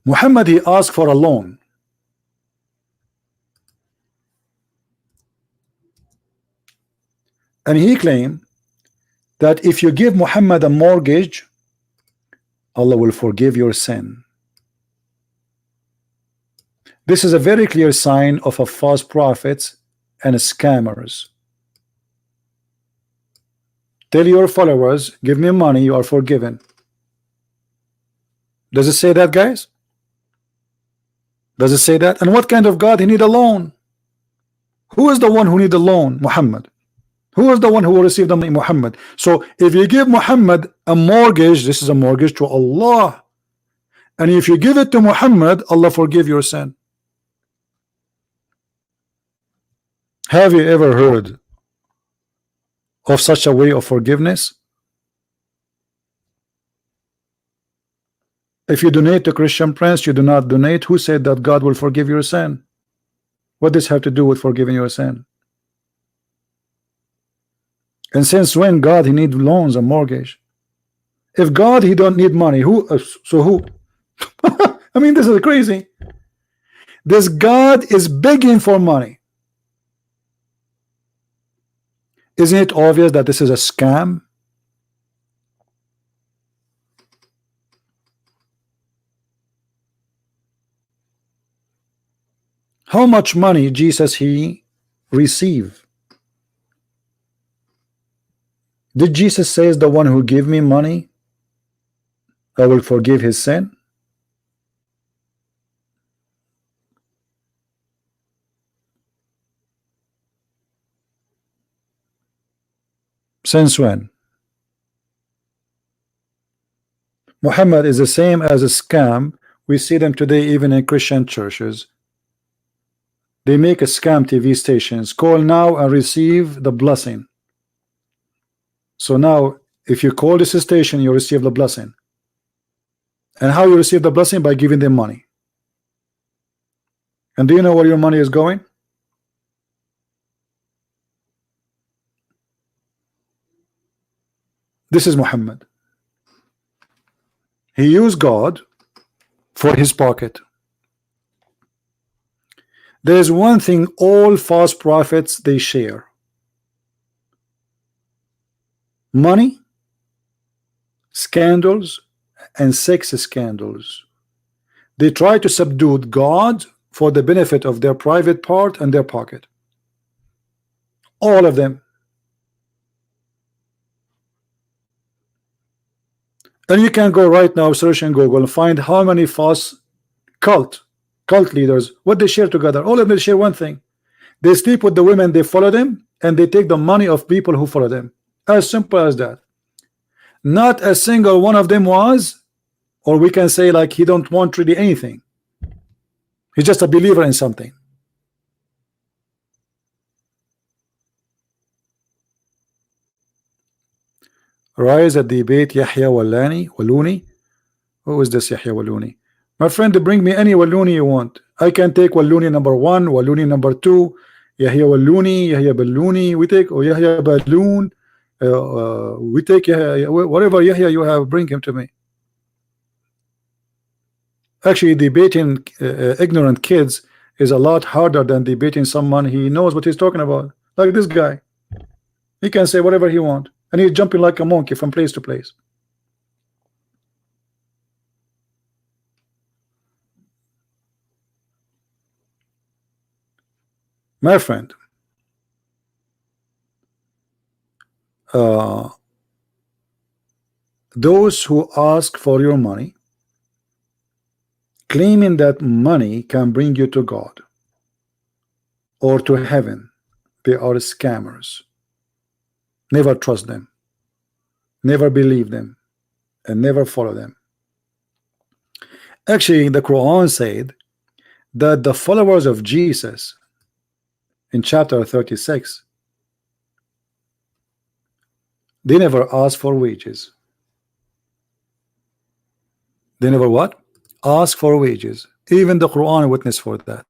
Muhammad, he asked for a loan. And he claimed that if you give Muhammad a mortgage, Allah will forgive your sin. This is a very clear sign of a false prophets and scammers. Tell your followers, give me money, you are forgiven. Does it say that, guys? Does it say that? And what kind of God he need a loan? Who is the one who need a loan? Muhammad. Who is the one who will receive the money? Muhammad. So if you give Muhammad a mortgage, this is a mortgage to Allah. And if you give it to Muhammad, Allah forgive your sin. Have you ever heard of such a way of forgiveness? If you donate to Christian Prince, you do not donate. Who said that God will forgive your sin? What does this have to do with forgiving your sin? And since when God he need loans and mortgage? If God he don't need money, who? So who? I mean, this is crazy. This God is begging for money. Isn't it obvious that this is a scam? How much money Jesus he receive? Did Jesus say, the one who give me money, I will forgive his sin? Since when? Muhammad is the same as a scam. We see them today even in Christian churches. They make a scam TV stations. Call now and receive the blessing. So now if you call this station, you receive the blessing. And how you receive the blessing? By giving them money. And do you know where your money is going? This is Muhammad. He used God for his pocket. There is one thing all false prophets they share: money, scandals, and sex scandals. They try to subdue God for the benefit of their private part and their pocket. All of them. And you can go right now, search in Google, and find how many false cult leaders, what they share together. All of them share one thing: they sleep with the women, they follow them, and they take the money of people who follow them. As simple as that. Not a single one of them was, or we can say, like, he don't want really anything. He's just a believer in something. Rise at debate Yahya Waluni. Who is this Yahya Waluni? My friend, bring me any Waluni you want. I can take Waluni number 1, Waluni number 2, Yahya Waluni, Yahya Baluni. We take Yahya Balloon. We take Yahya, whatever Yahya you have, bring him to me. Actually, debating ignorant kids is a lot harder than debating someone he knows what he's talking about. Like this guy, he can say whatever he wants, and he's jumping like a monkey from place to place. My friend, those who ask for your money, claiming that money can bring you to God or to heaven, they are scammers. Never trust them, never believe them, and never follow them. Actually, the Quran said that the followers of Jesus in chapter 36, they never ask for wages. They never what? Ask for wages. Even the Quran witness for that.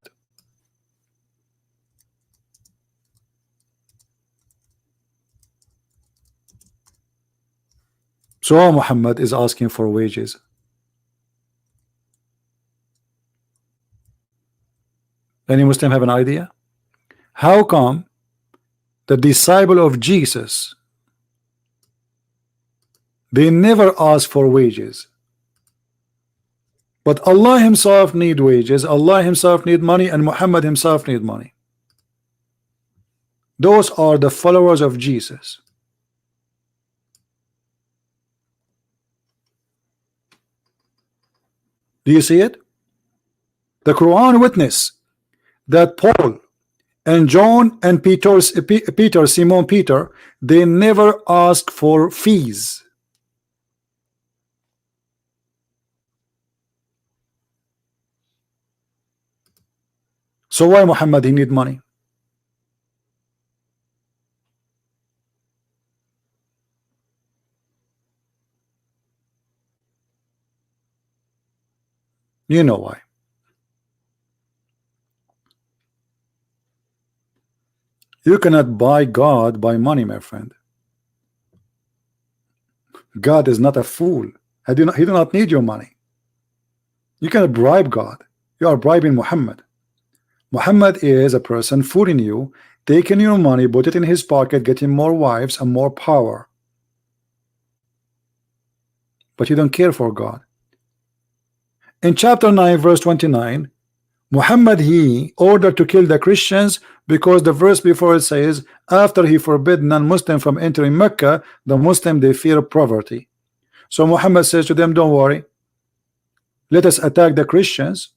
So Muhammad is asking for wages. Any Muslim have an idea? How come the disciple of Jesus, they never ask for wages, but Allah himself need wages, Allah himself need money, and Muhammad himself need money? Those are the followers of Jesus. Do you see it? The Quran witness that Paul and John and Simon Peter, they never ask for fees. So why Muhammad he need money? You know why. You cannot buy God by money, my friend. God is not a fool. He do not need your money. You cannot bribe God. You are bribing Muhammad. Muhammad is a person fooling you, taking your money, put it in his pocket, getting more wives and more power. But you don't care for God. In chapter 9 verse 29, Muhammad, he ordered to kill the Christians because the verse before it says, after he forbid non-Muslim from entering Mecca, the Muslim they fear poverty. So Muhammad says to them, don't worry, let us attack the Christians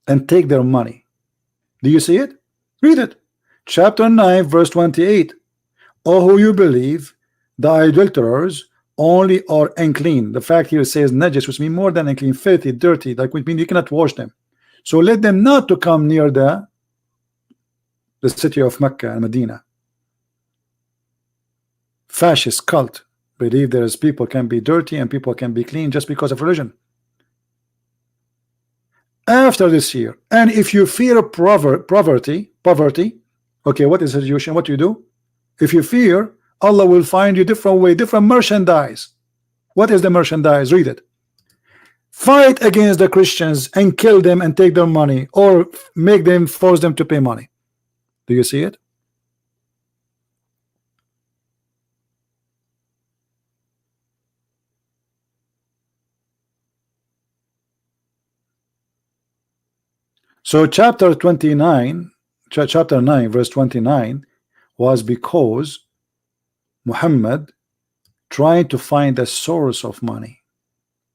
and take their money. Do you see it? Read it. Chapter 9 verse 28. O who you believe, the idolaters only are unclean. The fact here says najis, which means more than unclean, filthy, dirty, like which means you cannot wash them. So let them not to come near the city of Mecca and Medina. Fascist cult believe there is people can be dirty and people can be clean just because of religion. After this year, and if you fear poverty, okay, what is the solution? What you do? If you fear, Allah will find you different way, different merchandise. What is the merchandise? Read it. Fight against the Christians and kill them and take their money, or make them, force them to pay money. Do you see it? So chapter 29, chapter 9 verse 29 was because Muhammad trying to find the source of money,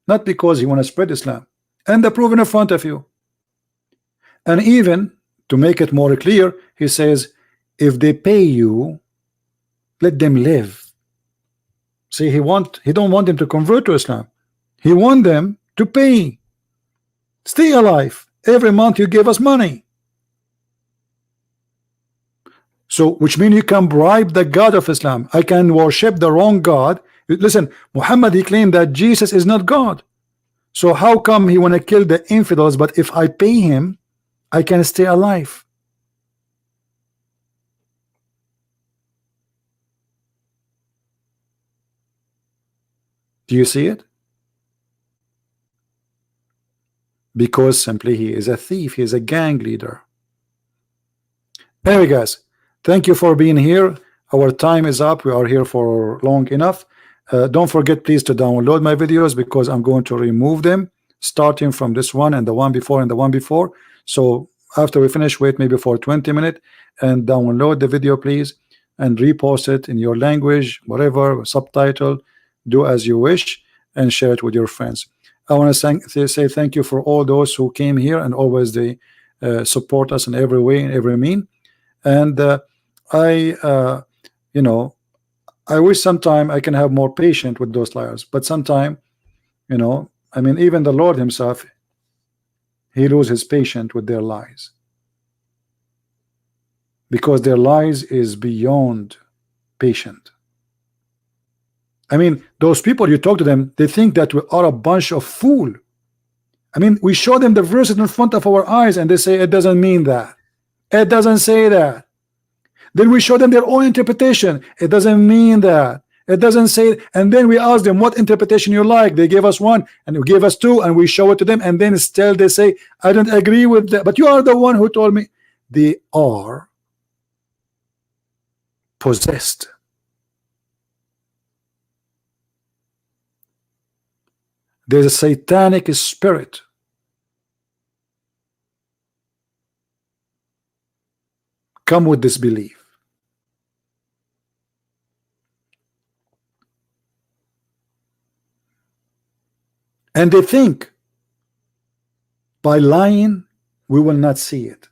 not because he want to spread Islam, and the proof in front of you. And even to make it more clear, he says, if they pay you, let them live. See, he don't want them to convert to Islam. He want them to pay, stay alive. Every month you give us money. So which means you can bribe the God of Islam. I can worship the wrong God. Listen, Muhammad, he claimed that Jesus is not God. So how come he want to kill the infidels, but if I pay him, I can stay alive? Do you see it? Because simply he is a thief, he is a gang leader. Anyway, guys, thank you for being here. Our time is up. We are here for long enough. Don't forget, please, to download my videos, because I'm going to remove them, starting from this one and the one before and the one before. So after we finish, wait maybe for 20 minutes and download the video, please, and repost it in your language, whatever, subtitle, do as you wish, and share it with your friends. I want to say thank you for all those who came here and always they support us in every way, in every mean. And you know, I wish sometime I can have more patience with those liars, but sometime, you know, I mean, even the Lord himself, he loses patience with their lies, because their lies is beyond patient. I mean, those people, you talk to them, they think that we are a bunch of fool. I mean, we show them the verses in front of our eyes and they say it doesn't mean that, it doesn't say that. Then we show them their own interpretation, it doesn't mean that, it doesn't say. And then we ask them what interpretation you like. They gave us one and we gave us two, and we show it to them, and then still they say I don't agree with that, but you are the one who told me. They are possessed. There's a satanic spirit. Come with this belief. And they think by lying we will not see it.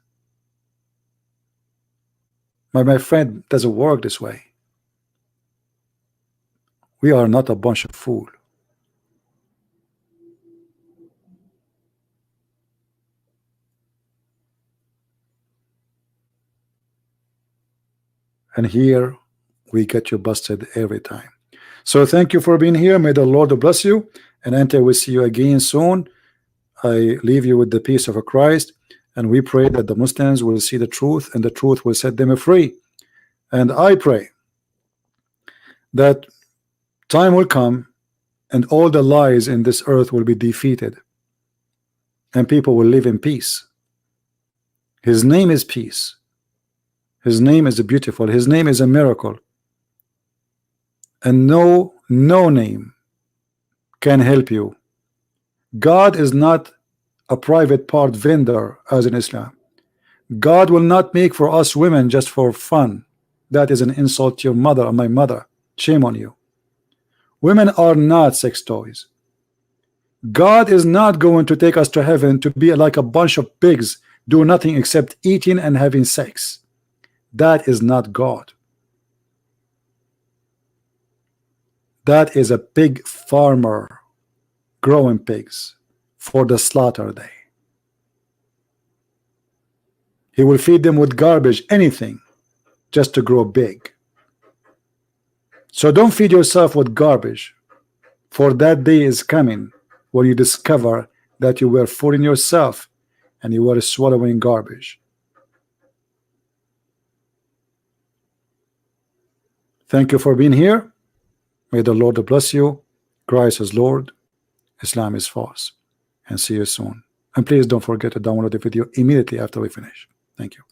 My friend, it doesn't work this way. We are not a bunch of fools. And here we get you busted every time. So thank you for being here. May the Lord bless you, and until we see you again soon, I leave you with the peace of Christ, and we pray that the Muslims will see the truth and the truth will set them free. And I pray that time will come and all the lies in this earth will be defeated and people will live in peace. His name is peace. His name is beautiful. His name is a miracle. And no name can help you God is not a private part vendor as in Islam. God will not make for us women just for fun. That is an insult to your mother or my mother. Shame on you. Women are not sex toys. God is not going to take us to heaven to be like a bunch of pigs, do nothing except eating and having sex. That is not God. That is a pig farmer growing pigs for the slaughter day. He will feed them with garbage, anything, just to grow big. So don't feed yourself with garbage, for that day is coming when you discover that you were fooling yourself and you were swallowing garbage. Thank you for being here. May the Lord bless you. Christ is Lord, Islam is false. And see you soon. And please don't forget to download the video immediately after we finish. Thank you.